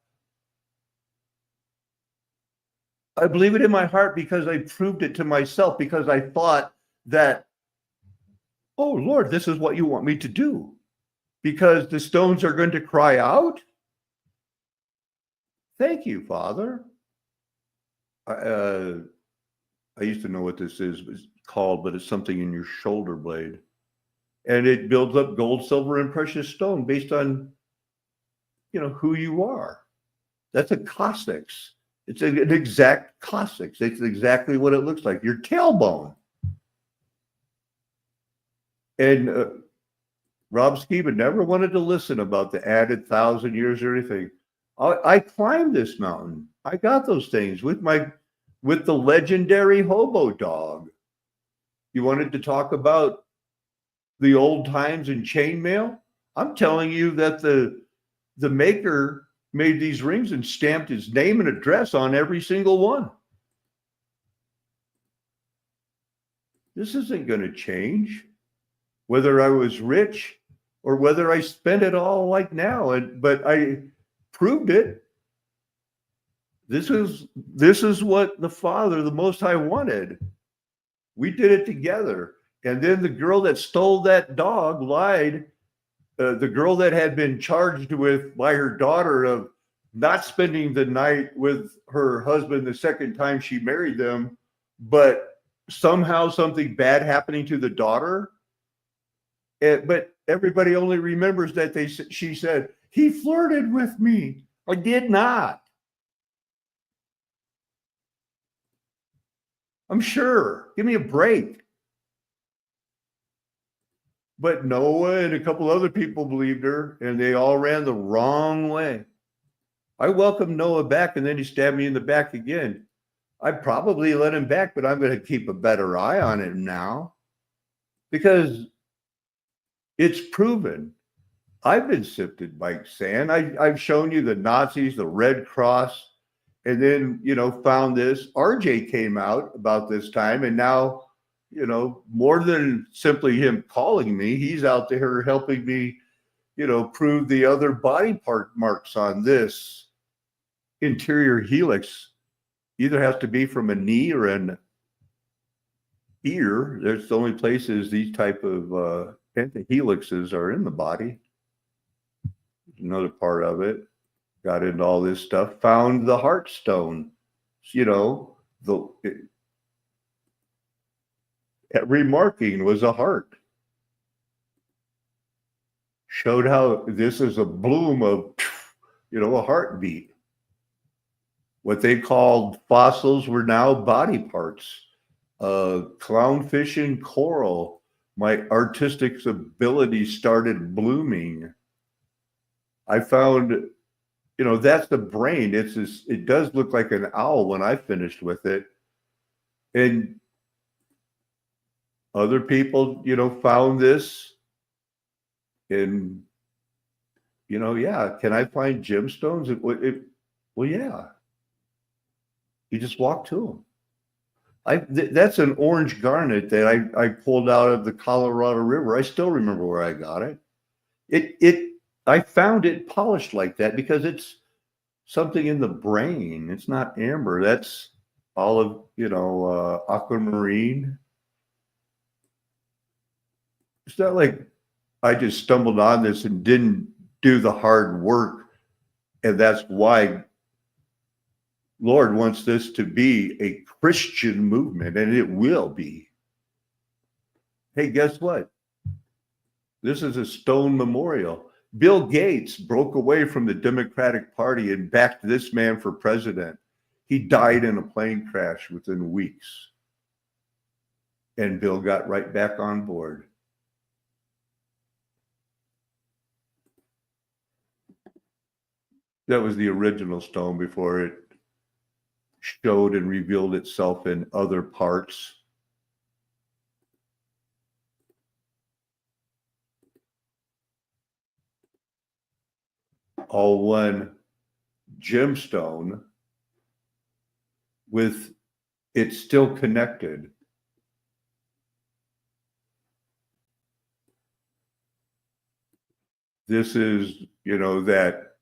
I believe it in my heart because I proved it to myself, because I thought that, oh, Lord, this is what you want me to do. Because the stones are going to cry out. Thank you, Father. I used to know what this is called, but it's something in your shoulder blade. And it builds up gold, silver, and precious stone based on, who you are. That's a Cossacks. It's an exact Cossacks. It's exactly what it looks like. Your tailbone. And Rob Skiba never wanted to listen about the added 1,000 years or anything. I climbed this mountain. I got those things with the legendary hobo dog. You wanted to talk about the old times in chainmail? I'm telling you that the maker made these rings and stamped his name and address on every single one. This isn't going to change, whether I was rich or whether I spent it all like now. But I proved it. This is what the Father, the Most High, wanted. We did it together. And then the girl that stole that dog lied. The girl that had been charged by her daughter of not spending the night with her husband the second time she married them, but somehow something bad happening to the daughter. But everybody only remembers that she said, he flirted with me. I did not. I'm sure. Give me a break. But Noah and a couple other people believed her, and they all ran the wrong way. I welcomed Noah back, and then he stabbed me in the back again. I probably let him back, but I'm going to keep a better eye on him now because it's proven. I've been sifted by sand. I've shown you the Nazis, the Red Cross, and then, found this. RJ came out about this time, and now, more than simply him calling me, he's out there helping me, prove the other body part marks on this interior helix. Either has to be from a knee or an ear. There's the only places these type of pentahelixes are in the body. Another part of it. Got into all this stuff. Found the heart stone. Every marking was a heart. Showed how this is a bloom of, a heartbeat. What they called fossils were now body parts. Clownfish and coral. My artistic ability started blooming. I found, that's the brain. It does look like an owl when I finished with it. And other people, found this. And, yeah, can I find gemstones? Well, yeah. You just walk to them. That's an orange garnet that I pulled out of the Colorado River. I still remember where I got it. I found it polished like that because it's something in the brain. It's not amber. That's olive, aquamarine. It's not like I just stumbled on this and didn't do the hard work. And that's why Lord wants this to be a Christian movement, and it will be. Hey, guess what? This is a stone memorial. Bill Gates broke away from the Democratic Party and backed this man for president. He died in a plane crash within weeks. And Bill got right back on board. That was the original stone before it showed and revealed itself in other parts. All one gemstone with it's still connected. This is, that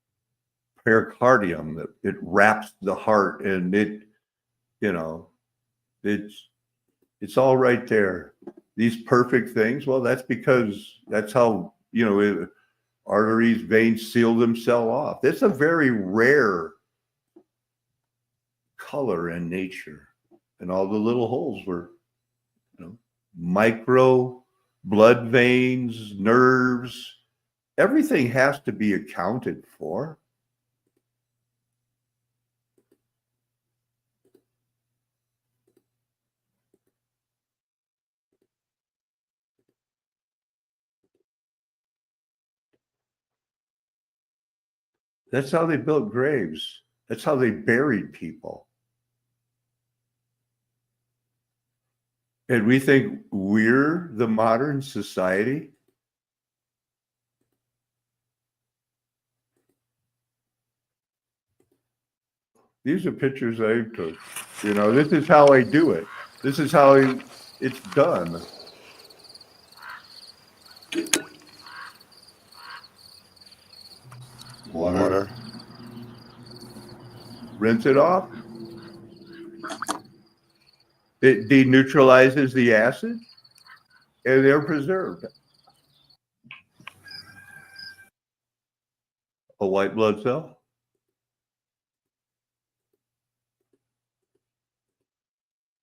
pericardium that it wraps the heart, and it's all right there. These perfect things, well, that's because that's how, arteries, veins seal themselves off. It's a very rare color in nature. And all the little holes were, micro blood veins, nerves. Everything has to be accounted for. That's how they built graves. That's how they buried people. And we think we're the modern society. These are pictures I took. This is how I do it. This is how it's done. Water. Rinse it off. It deneutralizes the acid, and they're preserved. A white blood cell.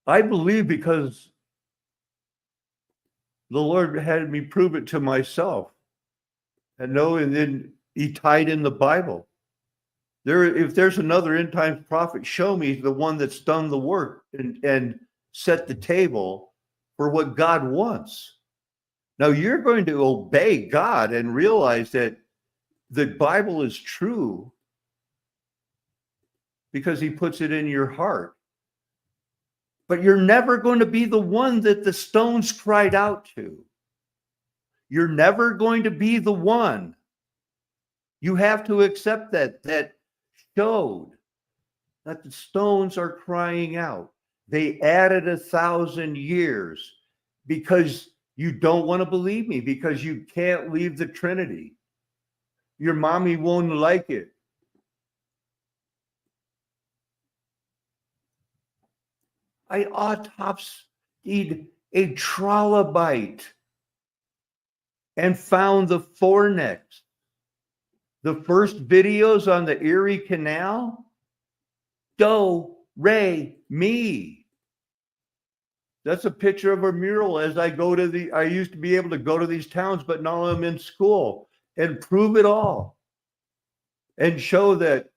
I believe because the Lord had me prove it to myself. And then he tied in the Bible. If there's another end times prophet, show me the one that's done the work and set the table for what God wants. Now you're going to obey God and realize that the Bible is true because he puts it in your heart. But you're never going to be the one that the stones cried out to. You're never going to be the one. You have to accept that showed that the stones are crying out. They added 1,000 years because you don't want to believe me, because you can't leave the Trinity. Your mommy won't like it. I autopsied a trilobite and found the fornix. The first videos on the Erie Canal, do, re, mi. That's a picture of a mural as I used to be able to go to these towns, but now I'm in school and prove it all and show that,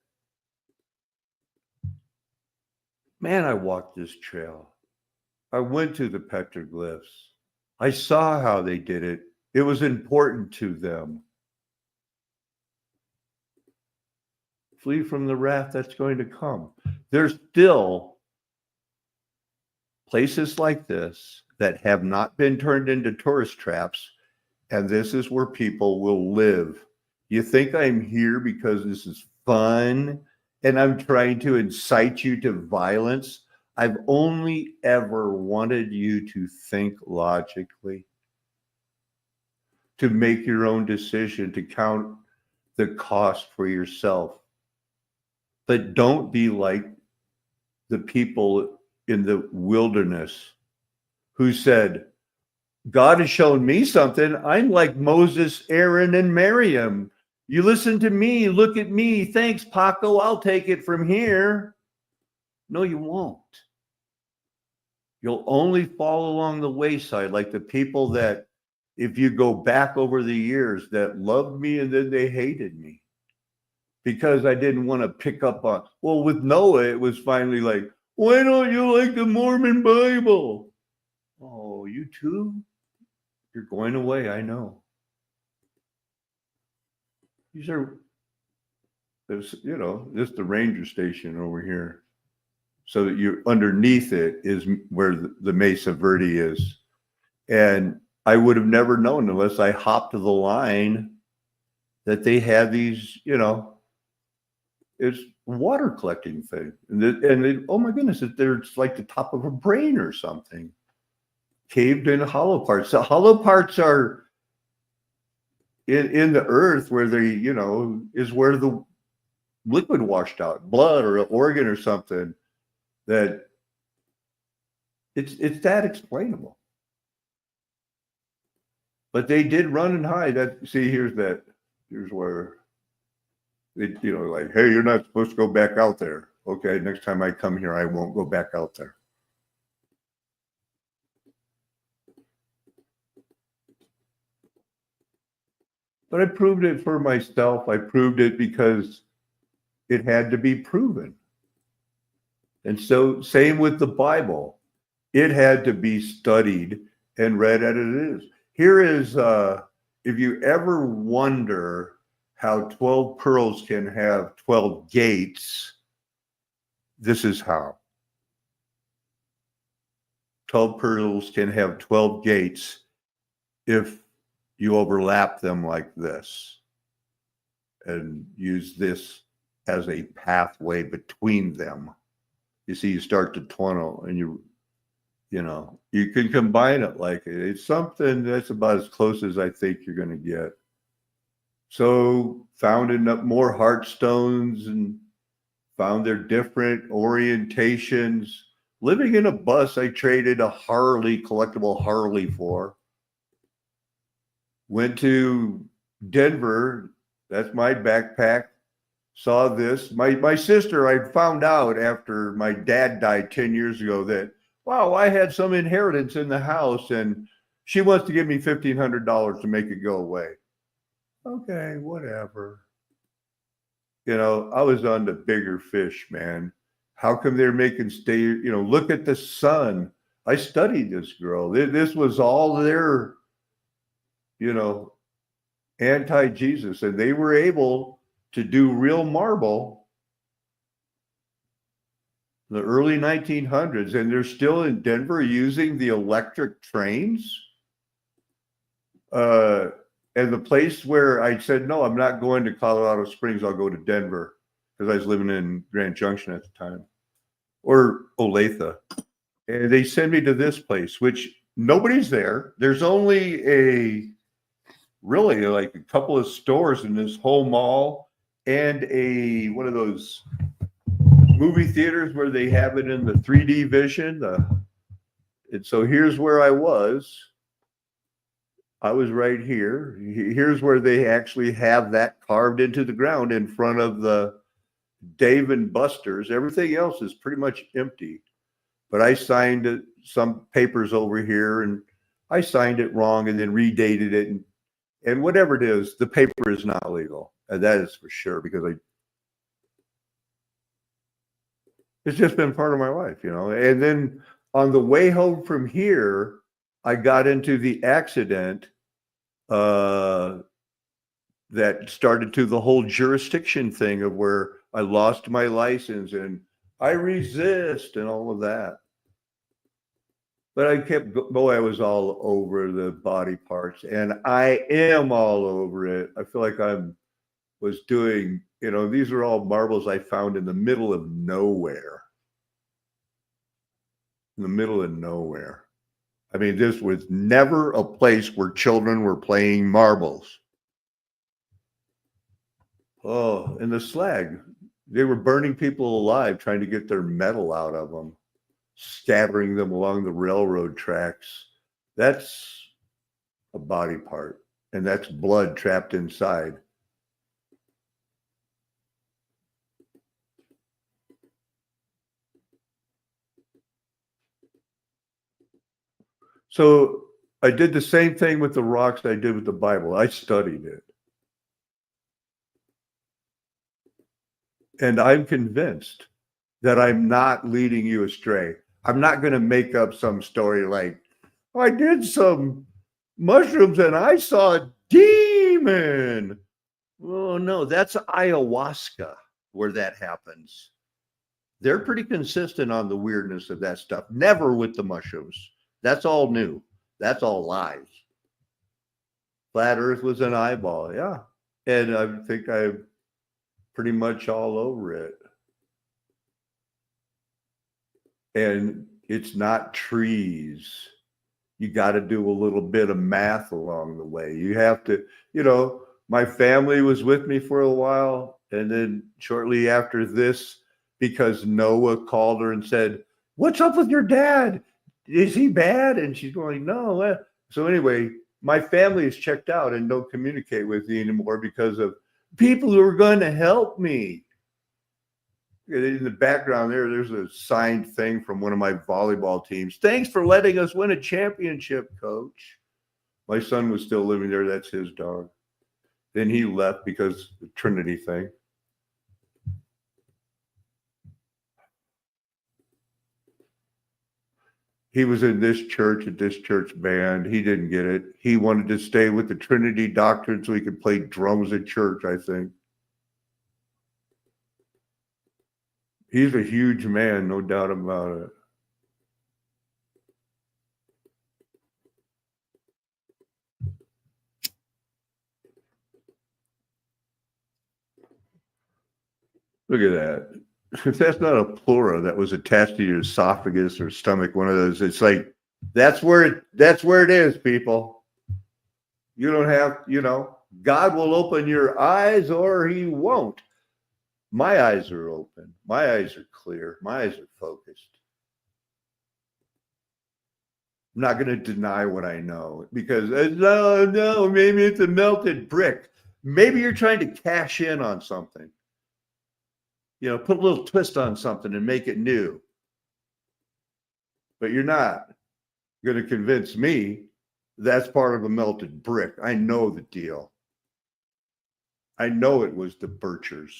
man, I walked this trail. I went to the petroglyphs. I saw how they did it. It was important to them. Flee from the wrath that's going to come. There's still places like this that have not been turned into tourist traps, and this is where people will live. You think I'm here because this is fun and I'm trying to incite you to violence? I've only ever wanted you to think logically, to make your own decision, to count the cost for yourself. But don't be like the people in the wilderness who said, God has shown me something. I'm like Moses, Aaron, and Miriam. You listen to me, look at me. Thanks, Paco. I'll take it from here. No, you won't. You'll only fall along the wayside like the people that, if you go back over the years, that loved me and then they hated me because I didn't want to pick up on. Well, with Noah, it was finally like, why don't you like the Mormon Bible? Oh, you too? You're going away, I know. These are There's, just the ranger station over here. So that you underneath it is where the Mesa Verde is. And I would have never known unless I hopped the line that they had these, it's water collecting thing. And oh my goodness, there's like the top of a brain or something. Caved in hollow parts. The hollow parts are in the earth where they, is where the liquid washed out, blood or an organ or something, that it's that explainable. But they did run and hide. Here's where they, like, hey, you're not supposed to go back out there. Okay, next time I come here, I won't go back out there. But I proved it for myself. I proved it because it had to be proven. And so, same with the Bible. It had to be studied and read as it is. Here is, if you ever wonder how 12 pearls can have 12 gates, this is how. 12 pearls can have 12 gates if you overlap them like this and use this as a pathway between them. You see, you start to tunnel and you can combine it like it. It's something that's about as close as I think you're going to get. So found more heartstones and found their different orientations. Living in a bus, I traded a collectible Harley for. Went to Denver. That's my backpack. Saw this. My sister, I found out after my dad died 10 years ago that, wow, I had some inheritance in the house and she wants to give me $1,500 to make it go away. Okay, whatever. I was on the bigger fish, man. How come they're making look at the sun. I studied this girl. This was all their, anti-Jesus. And they were able to do real marble in the early 1900s. And they're still in Denver using the electric trains. And the place where I said, no, I'm not going to Colorado Springs. I'll go to Denver because I was living in Grand Junction at the time, or Olathe. And they send me to this place, which nobody's there. There's only really like a couple of stores in this whole mall and one of those movie theaters where they have it in the 3D vision. And so here's where I was. I was right here. Here's where they actually have that carved into the ground in front of the Dave and Buster's. Everything else is pretty much empty. But I signed some papers over here and I signed it wrong and then redated it. And whatever it is, the paper is not legal. And that is for sure because it's just been part of my life, And then on the way home from here, I got into the accident that started to the whole jurisdiction thing of where I lost my license and I resist and all of that. But I I was all over the body parts and I am all over it. I feel like was doing, these are all marbles I found in the middle of nowhere. In the middle of nowhere. I mean, this was never a place where children were playing marbles. Oh, and the slag. They were burning people alive trying to get their metal out of them, scattering them along the railroad tracks. That's a body part, and that's blood trapped inside. So I did the same thing with the rocks I did with the Bible. I studied it. And I'm convinced that I'm not leading you astray. I'm not going to make up some story like, I did some mushrooms and I saw a demon. Oh, no, that's ayahuasca. where that happens. They're pretty consistent on the weirdness of that stuff. Never with the mushrooms. That's all new. That's all lies. Flat Earth was an eyeball, yeah. And I think I'm pretty much all over it. And it's not trees. You got to do a little bit of math along the way. You have to, my family was with me for a while. And then shortly after this, because Noah called her and said, "What's up with your dad? Is he bad?" And she's going, "No." So anyway, my family is checked out and don't communicate with me anymore because of people who are going to help me. In the background there's a signed thing from one of my volleyball teams. "Thanks for letting us win a championship, coach." My son was still living there. That's his dog. Then he left because of the Trinity thing. He was in this church at this church band. He didn't get it. He wanted to stay with the Trinity doctrine so he could play drums at church, I think. He's a huge man, no doubt about it. Look at that. If that's not a pleura that was attached to your esophagus or stomach, one of those, it's like, that's where it is, people. You don't have, God will open your eyes or he won't. My eyes are open. My eyes are clear. My eyes are focused. I'm not going to deny what I know because no, maybe it's a melted brick. Maybe you're trying to cash in on something. Put a little twist on something and make it new. But you're not going to convince me that's part of a melted brick. I know the deal. I know it was the Birchers.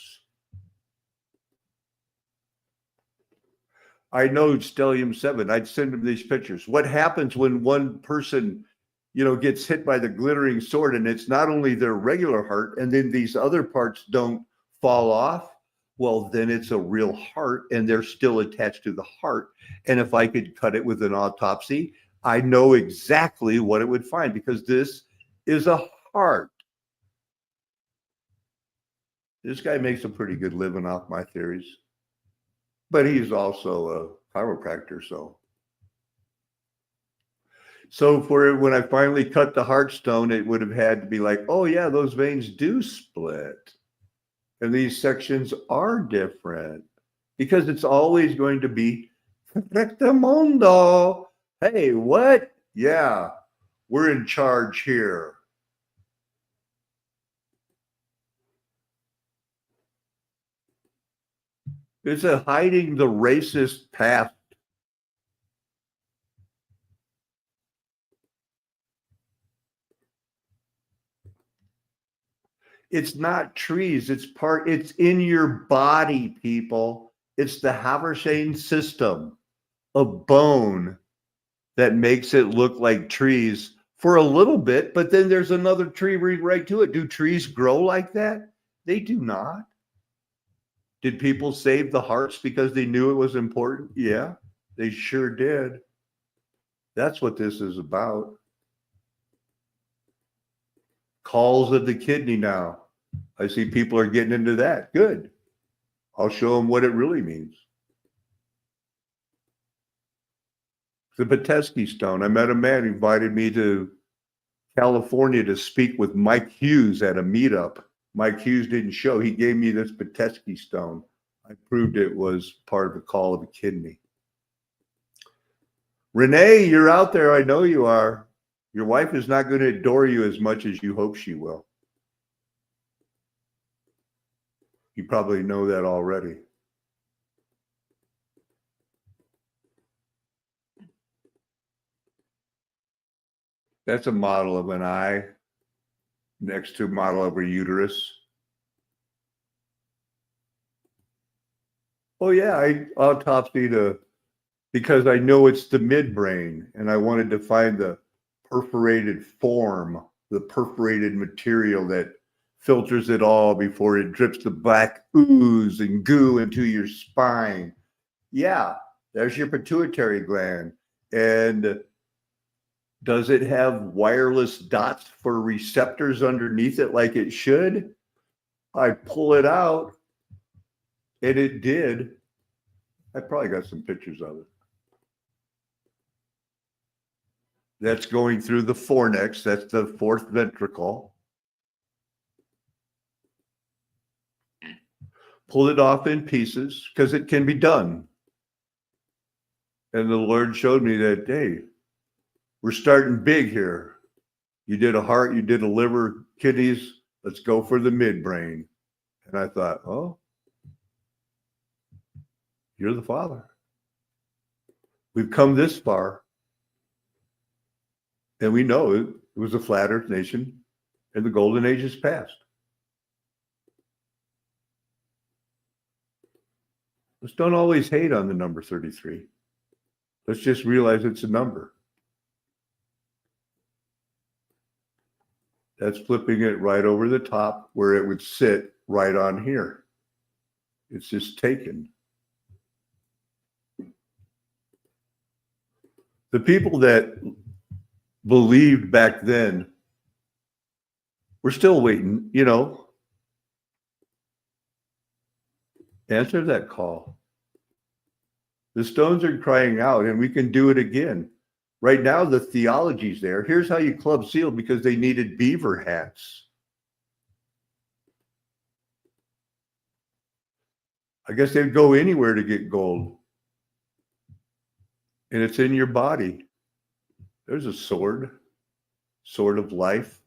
I know Stellium 7. I'd send them these pictures. What happens when one person, gets hit by the glittering sword and it's not only their regular heart and then these other parts don't fall off? Well, then it's a real heart and they're still attached to the heart. And if I could cut it with an autopsy, I know exactly what it would find because this is a heart. This guy makes a pretty good living off my theories. But he's also a chiropractor, So when I finally cut the heart stone, it would have had to be like, oh yeah, those veins do split. And these sections are different because it's always going to be rectamundo. Hey, what? Yeah, we're in charge here. It's a hiding the racist past. It's not trees. It's in your body, people. It's the Haversian system of bone that makes it look like trees for a little bit, but then there's another tree right to it. Do trees grow like that? They do not. Did people save the hearts because they knew it was important? Yeah, they sure did. That's what this is about. Calls of the kidney now. I see people are getting into that. Good. I'll show them what it really means. The Patesky stone. I met a man who invited me to California to speak with Mike Hughes at a meetup. Mike Hughes didn't show. He gave me this Patesky stone. I proved it was part of the call of a kidney. Renee, you're out there. I know you are. Your wife is not going to adore you as much as you hope she will. You probably know that already. That's a model of an eye next to a model of a uterus. Oh yeah, I autopsied because I know it's the midbrain and I wanted to find the perforated form, the perforated material that filters it all before it drips the black ooze and goo into your spine. Yeah, there's your pituitary gland. And does it have wireless dots for receptors underneath it like it should? I pull it out, and it did. I probably got some pictures of it. That's going through the fornix. That's the fourth ventricle. Pull it off in pieces because it can be done. And the Lord showed me that, hey, we're starting big here. You did a heart, you did a liver, kidneys. Let's go for the midbrain. And I thought, oh, you're the Father. We've come this far. And we know it was a flat earth nation and the golden age is past. Let's don't always hate on the number 33. Let's just realize it's a number. That's flipping it right over the top where it would sit right on here. It's just taken. The people that believed back then, we're still waiting, you know. Answer that call. The stones are crying out, and we can do it again. Right now, the theology's there. Here's how you club seal, because they needed beaver hats. I guess they'd go anywhere to get gold. And it's in your body. There's a sword of life.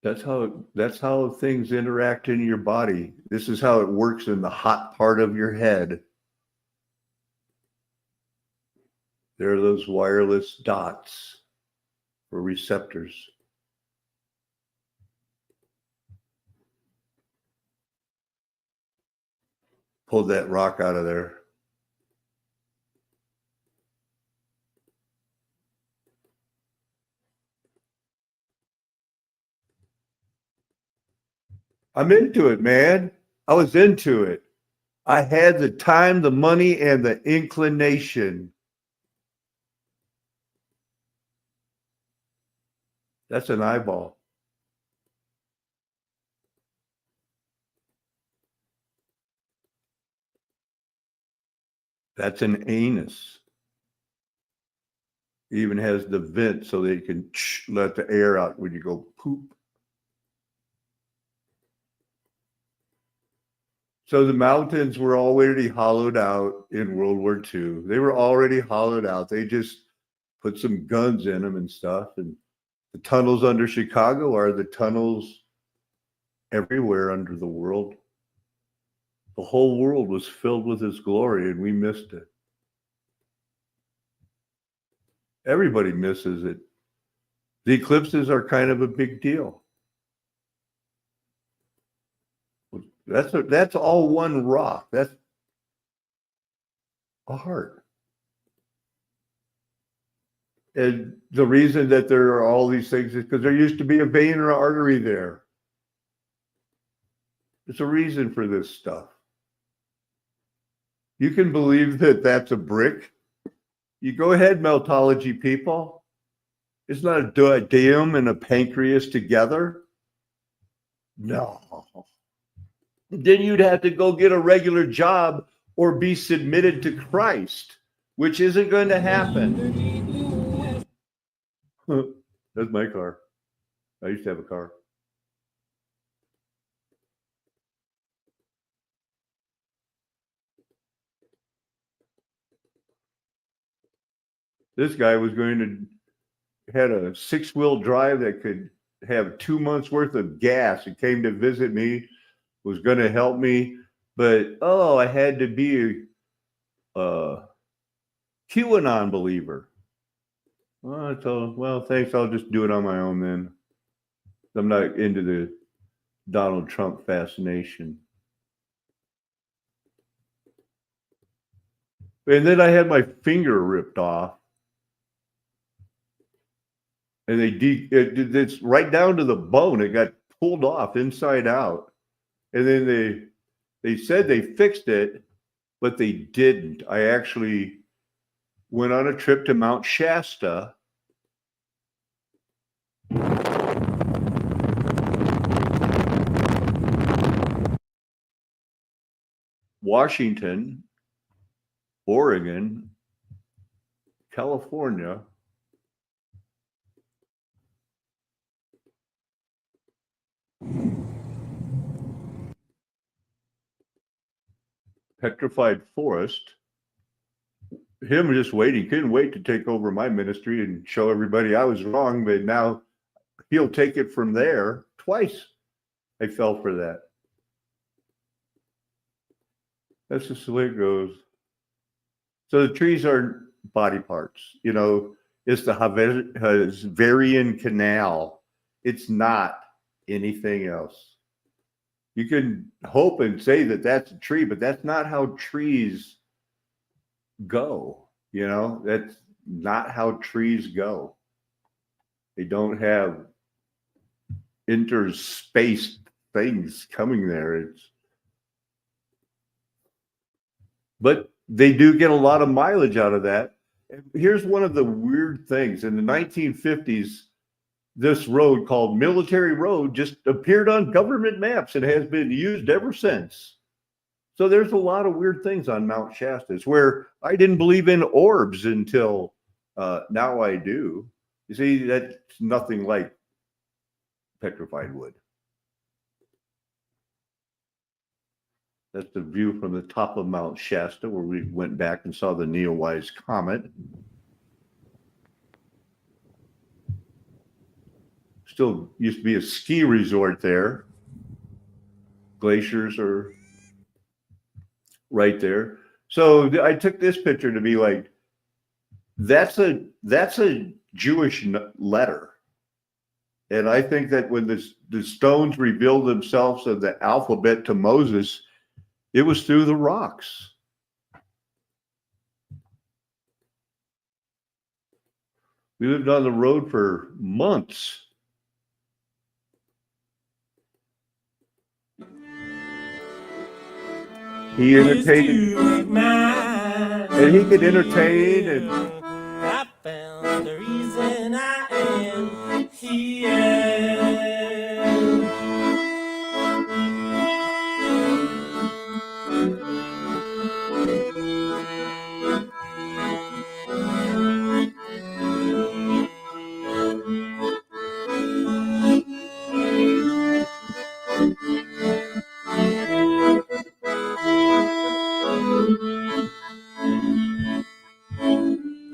That's how things interact in your body. This is how it works in the hot part of your head. There are those wireless dots for receptors. Pulled that rock out of there. I'm into it, man. I was into it. I had the time, the money, and the inclination. That's an eyeball. That's an anus. It even has the vent so they can let the air out when you go poop. So the mountains were already hollowed out in World War II. They were already hollowed out. They just put some guns in them and stuff. And the tunnels under Chicago are the tunnels everywhere under the world. The whole world was filled with his glory, and we missed it. Everybody misses it. The eclipses are kind of a big deal. That's all one rock. That's a heart. And the reason that there are all these things is because there used to be a vein or artery there. There's a reason for this stuff. You can believe that that's a brick. You go ahead, meltology people. It's not a duodenum and a pancreas together. No. Then you'd have to go get a regular job or be submitted to Christ, which isn't going to happen. That's my car. I used to have a car. This guy was had a 6-wheel drive that could have 2 months worth of gas. He came to visit me, was going to help me, but I had to be a QAnon believer. Well, I told him, well, thanks. I'll just do it on my own then. I'm not into the Donald Trump fascination. And then I had my finger ripped off. and it's right down to the bone. It got pulled off inside out, and then they said they fixed it, but they didn't. I actually went on a trip to Mount Shasta. Washington, Oregon, California, petrified forest. Him just waiting, couldn't wait to take over my ministry and show everybody I was wrong, but now he'll take it from there. Twice I fell for that. That's just the way it goes. So the trees are body parts. You know, it's the Havarian Canal. It's not anything else. You can hope and say that that's a tree, but that's not how trees go. You know, that's not how trees go. They don't have interspaced things coming there. But they do get a lot of mileage out of that. Here's one of the weird things. In the 1950s, this road called Military Road just appeared on government maps and has been used ever since. So there's a lot of weird things on Mount Shasta. It's where I didn't believe in orbs until now I do. You see, that's nothing like petrified wood. That's the view from the top of Mount Shasta, where we went back and saw the Neowise Comet. Still used to be a ski resort there. Glaciers are right there. So I took this picture to be like, that's a Jewish letter. And I think that when the stones revealed themselves of the alphabet to Moses, it was through the rocks. We lived on the road for months. He entertained, and he could entertain, and I found the reason I am here.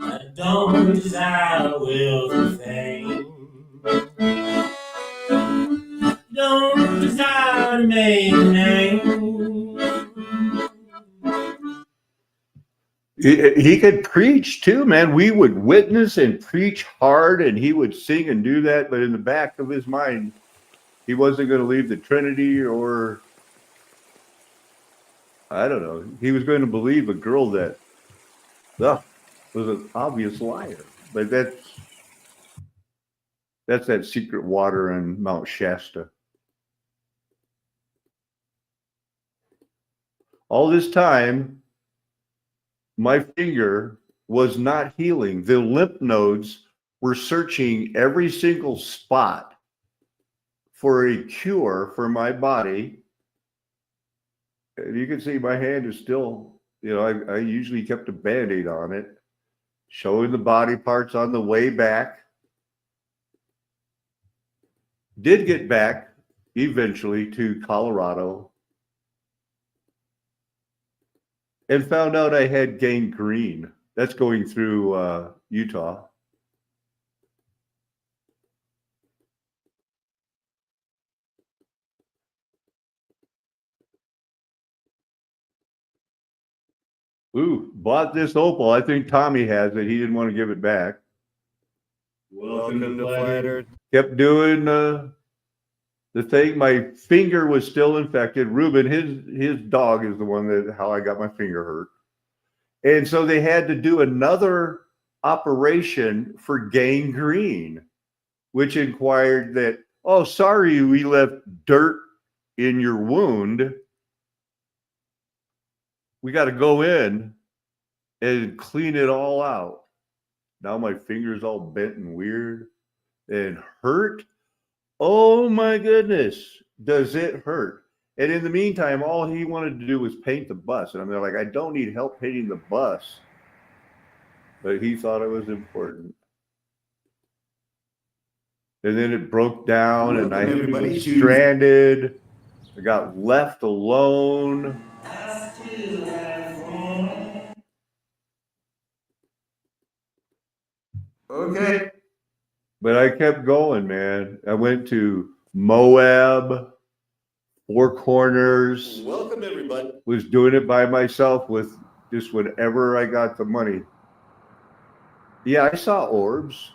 I don't desire wealth and fame. Don't desire to make a name. he could preach too, man. We would witness and preach hard, and he would sing and do that. But in the back of his mind, he wasn't going to leave the Trinity, or I don't know. He was going to believe a girl that was an obvious liar. But that's that secret water in Mount Shasta. All this time, my finger was not healing. The lymph nodes were searching every single spot for a cure for my body. And you can see my hand is still, I usually kept a Band-Aid on it, showing the body parts on the way back. Did get back eventually to Colorado and found out I had gangrene. That's going through Utah. Ooh, bought this opal. I think Tommy has it. He didn't want to give it back. Welcome to Flat Earth. Kept doing the thing. My finger was still infected. Ruben, his dog is the one that how I got my finger hurt. And so they had to do another operation for gangrene. which inquired that, oh, sorry, we left dirt in your wound. We got to go in and clean it all out. Now my finger's all bent and weird and hurt. Oh my goodness, does it hurt? And in the meantime, all he wanted to do was paint the bus. And I'm like, I don't need help painting the bus. But he thought it was important. And then it broke down and I was stranded. I got left alone. Okay. But I kept going, man. I went to Moab, Four Corners. Welcome, everybody. Was doing it by myself with just whenever I got the money. Yeah, I saw orbs.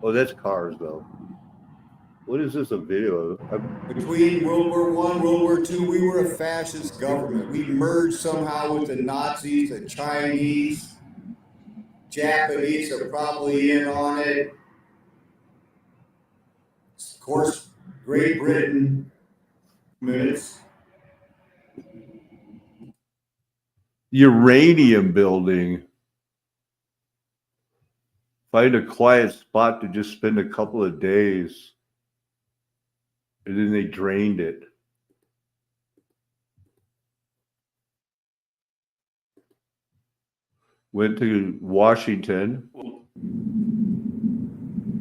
Oh, that's cars, though. What is this, a video of? Between World War I, World War II, we were a fascist government. We merged somehow with the Nazis, the Chinese, Japanese are probably in on it. Of course, Great Britain minutes. Uranium building. Find a quiet spot to just spend a couple of days. And then they drained it. Went to Washington.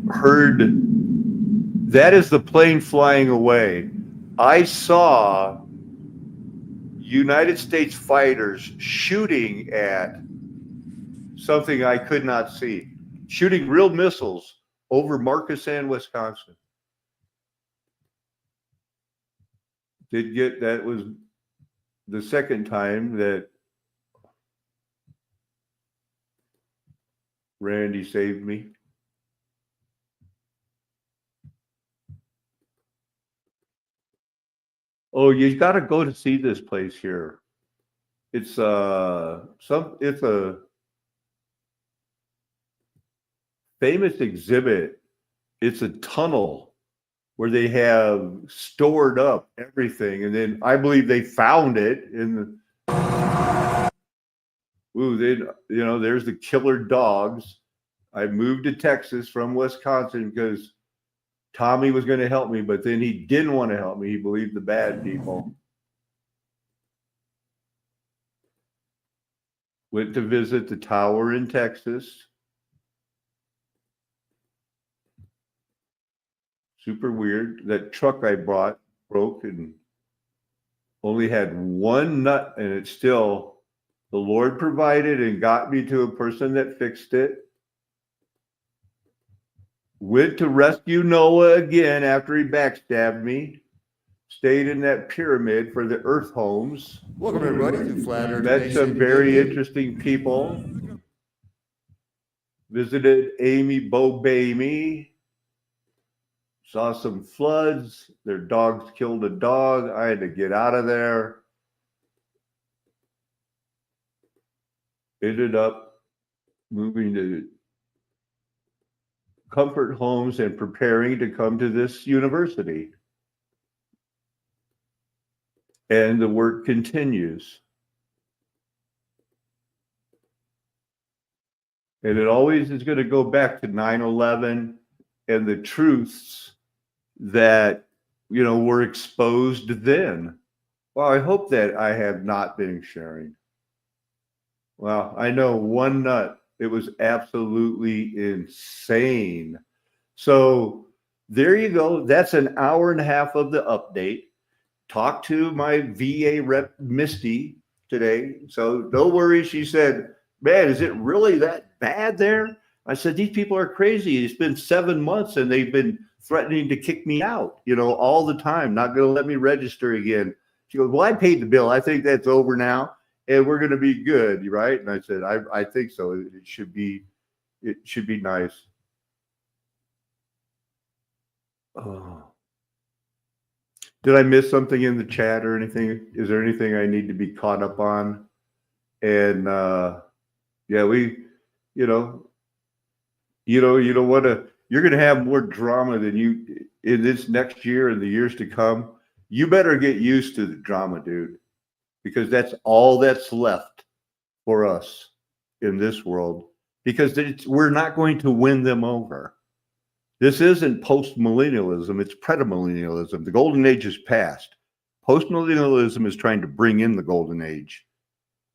Heard that is the plane flying away. I saw United States fighters shooting at something I could not see. Shooting real missiles over Markesan, Wisconsin. That was the second time that Randy saved me. Oh, you got to go to see this place here. It's a famous exhibit. It's a tunnel where they have stored up everything, and then I believe they found it in the. Ooh, there's the killer dogs. I moved to Texas from Wisconsin because Tommy was going to help me, but then he didn't want to help me. He believed the bad people. Went to visit the tower in Texas. Super weird. That truck I brought broke and only had one nut, and it's still, the Lord provided and got me to a person that fixed it. Went to rescue Noah again after he backstabbed me. Stayed in that pyramid for the Earth homes. Welcome, everybody, to Flat Earth Met Nation. some very interesting people. Visited Amy Bobamy. Saw some floods. Their dogs killed a dog. I had to get out of there. Ended up moving to comfort homes and preparing to come to this university. And the work continues. And it always is going to go back to 9/11 and the truths that, were exposed then. Well, I hope that I have not been sharing. Well, I know one nut. It was absolutely insane. So there you go. That's an hour and a half of the update. Talked to my VA rep, Misty, today. So don't worry. She said, man, is it really that bad there? I said, these people are crazy. It's been 7 months and they've been threatening to kick me out, all the time. Not going to let me register again. She goes, well, I paid the bill. I think that's over now and we're going to be good. Right. And I said, I think so. It should be nice. Oh. Did I miss something in the chat or anything? Is there anything I need to be caught up on? And yeah, You know, you don't want to. You're going to have more drama than you in this next year and the years to come. You better get used to the drama, dude, because that's all that's left for us in this world. Because we're not going to win them over. This isn't post-millennialism, it's premillennialism. The golden age is past. Post-millennialism is trying to bring in the golden age.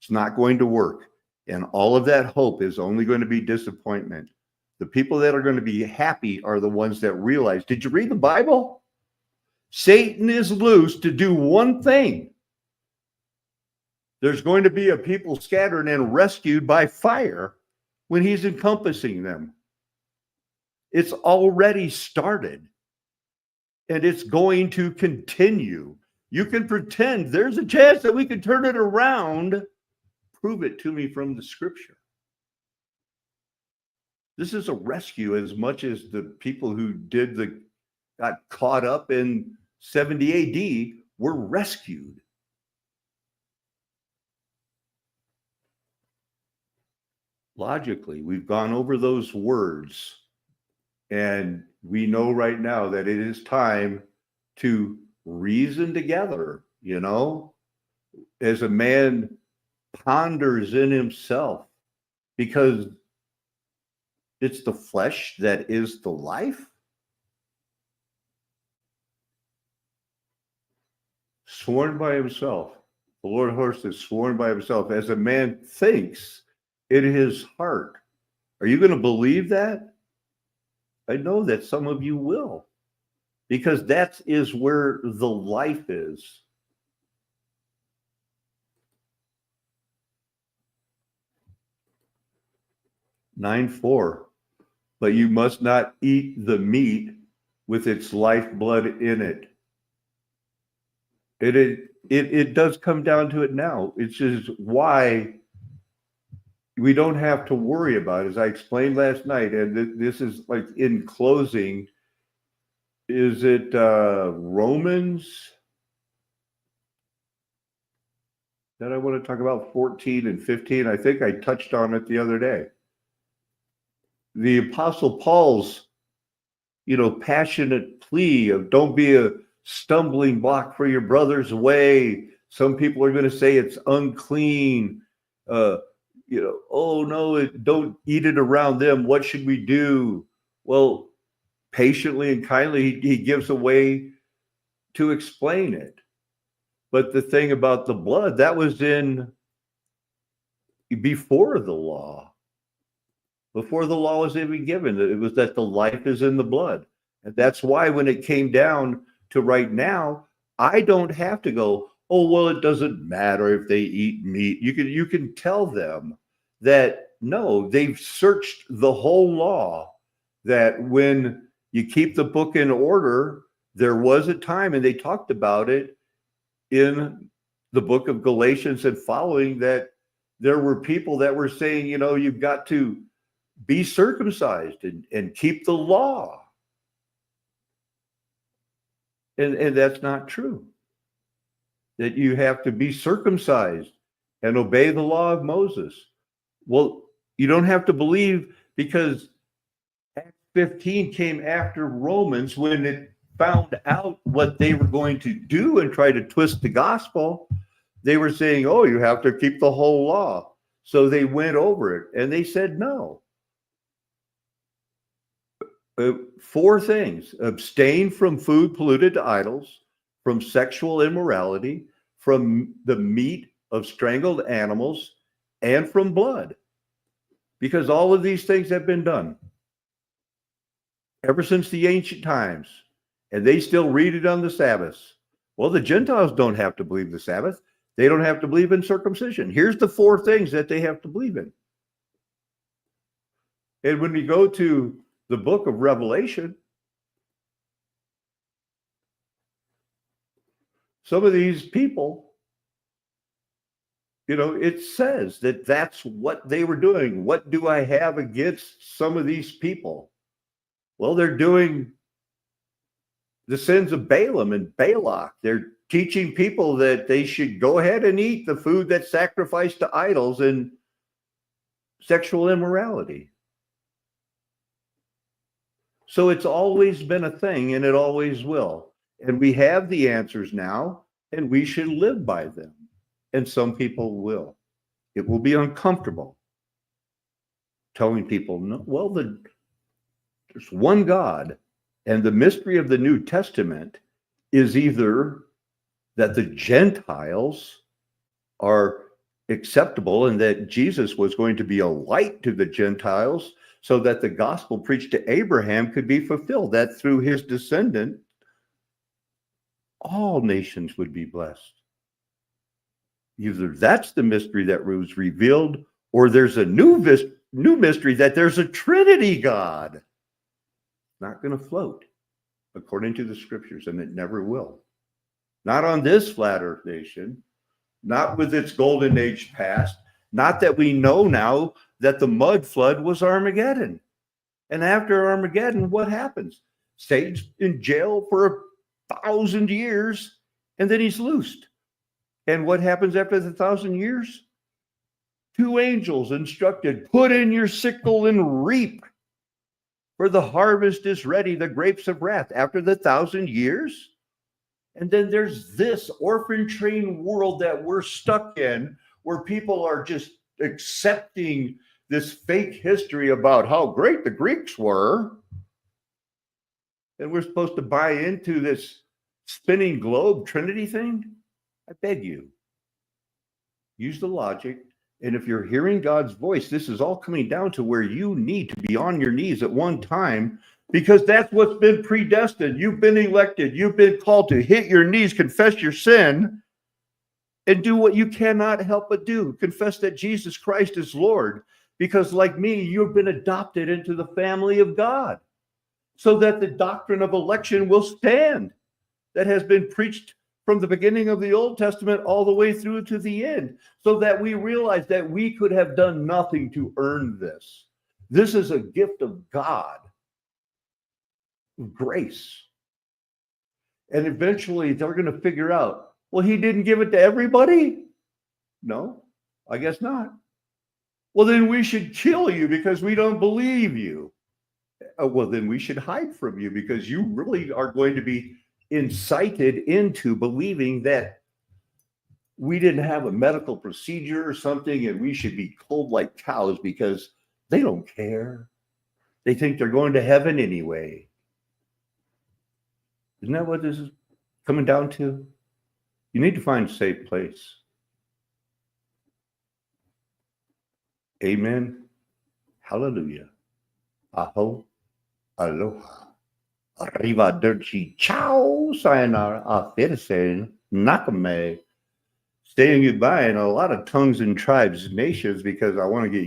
It's not going to work. And all of that hope is only going to be disappointment. The people that are going to be happy are the ones that realize, did you read the Bible? Satan is loose to do one thing. There's going to be a people scattered and rescued by fire when he's encompassing them. It's already started. And it's going to continue. You can pretend there's a chance that we can turn it around. Prove it to me from the scripture. This is a rescue as much as the people who got caught up in 70 AD were rescued. Logically, we've gone over those words, and we know right now that it is time to reason together, as a man ponders in himself, because it's the flesh that is the life. Sworn by himself. The Lord of hosts is sworn by himself. As a man thinks in his heart. Are you going to believe that? I know that some of you will. Because that is where the life is. Nine 4. But you must not eat the meat with its lifeblood in it. It does come down to it now. It's just why we don't have to worry about it. As I explained last night, and this is like in closing, is it Romans that I want to talk about, 14 and 15? I think I touched on it the other day. The Apostle Paul's, passionate plea of don't be a stumbling block for your brother's way. Some people are going to say it's unclean. Oh no, don't eat it around them. What should we do? Well, patiently and kindly, he gives a way to explain it. But the thing about the blood, that was before the law. Before the law was even given, it was that the life is in the blood. And that's why when it came down to right now, I don't have to go, oh, well, it doesn't matter if they eat meat. You can tell them that, no, they've searched the whole law, that when you keep the book in order, there was a time, and they talked about it in the book of Galatians and following, that there were people that were saying, you've got to be circumcised and keep the law. And that's not true. That you have to be circumcised and obey the law of Moses. Well, you don't have to believe, because Acts 15 came after Romans, when it found out what they were going to do and try to twist the gospel. They were saying, oh, you have to keep the whole law. So they went over it and they said no. 4 things: abstain from food polluted to idols, from sexual immorality, from the meat of strangled animals, and from blood. Because all of these things have been done ever since the ancient times, and they still read it on the Sabbath. Well, the Gentiles don't have to believe the Sabbath. They don't have to believe in circumcision. Here's the 4 things that they have to believe in. And when we go to the book of Revelation, some of these people, it says that that's what they were doing. What do I have against some of these people? Well, they're doing the sins of Balaam and Balak. They're teaching people that they should go ahead and eat the food that's sacrificed to idols. And sexual immorality. So it's always been a thing, and it always will. And we have the answers now, and we should live by them. And some people will. It will be uncomfortable telling people, no, well, there's one God. And the mystery of the New Testament is either that the Gentiles are acceptable and that Jesus was going to be a light to the Gentiles so that the gospel preached to Abraham could be fulfilled, that through his descendant, all nations would be blessed. Either that's the mystery that was revealed, or there's a new mystery that there's a Trinity God. Not going to float according to the scriptures, and it never will. Not on this flat earth nation, not with its golden age past, not that we know now that the mud flood was Armageddon. And after Armageddon, what happens? Satan's in jail for 1,000 years, and then he's loosed. And what happens after the 1,000 years? 2 angels instructed, put in your sickle and reap, for the harvest is ready, the grapes of wrath. After the 1,000 years, and then there's this orphan train world that we're stuck in, where people are just accepting this fake history about how great the Greeks were. And we're supposed to buy into this spinning globe Trinity thing? I beg you, use the logic. And if you're hearing God's voice, this is all coming down to where you need to be on your knees at one time, because that's what's been predestined. You've been elected. You've been called to hit your knees, confess your sin, and do what you cannot help but do. Confess that Jesus Christ is Lord, because like me, you've been adopted into the family of God, so that the doctrine of election will stand that has been preached from the beginning of the Old Testament all the way through to the end, so that we realize that we could have done nothing to earn this. This is a gift of God, grace. And eventually they're going to figure out, well, he didn't give it to everybody? No, I guess not. Well, then we should kill you because we don't believe you. Well, then we should hide from you because you really are going to be incited into believing that we didn't have a medical procedure or something and we should be culled like cows because they don't care. They think they're going to heaven anyway. Isn't that what this is coming down to? You need to find a safe place. Amen. Hallelujah. Aho. Aloha. Arrivederci. Ciao. Sayonara. Auf Wiedersehen. Nakame. Saying goodbye in a lot of tongues and tribes, nations, because I want to get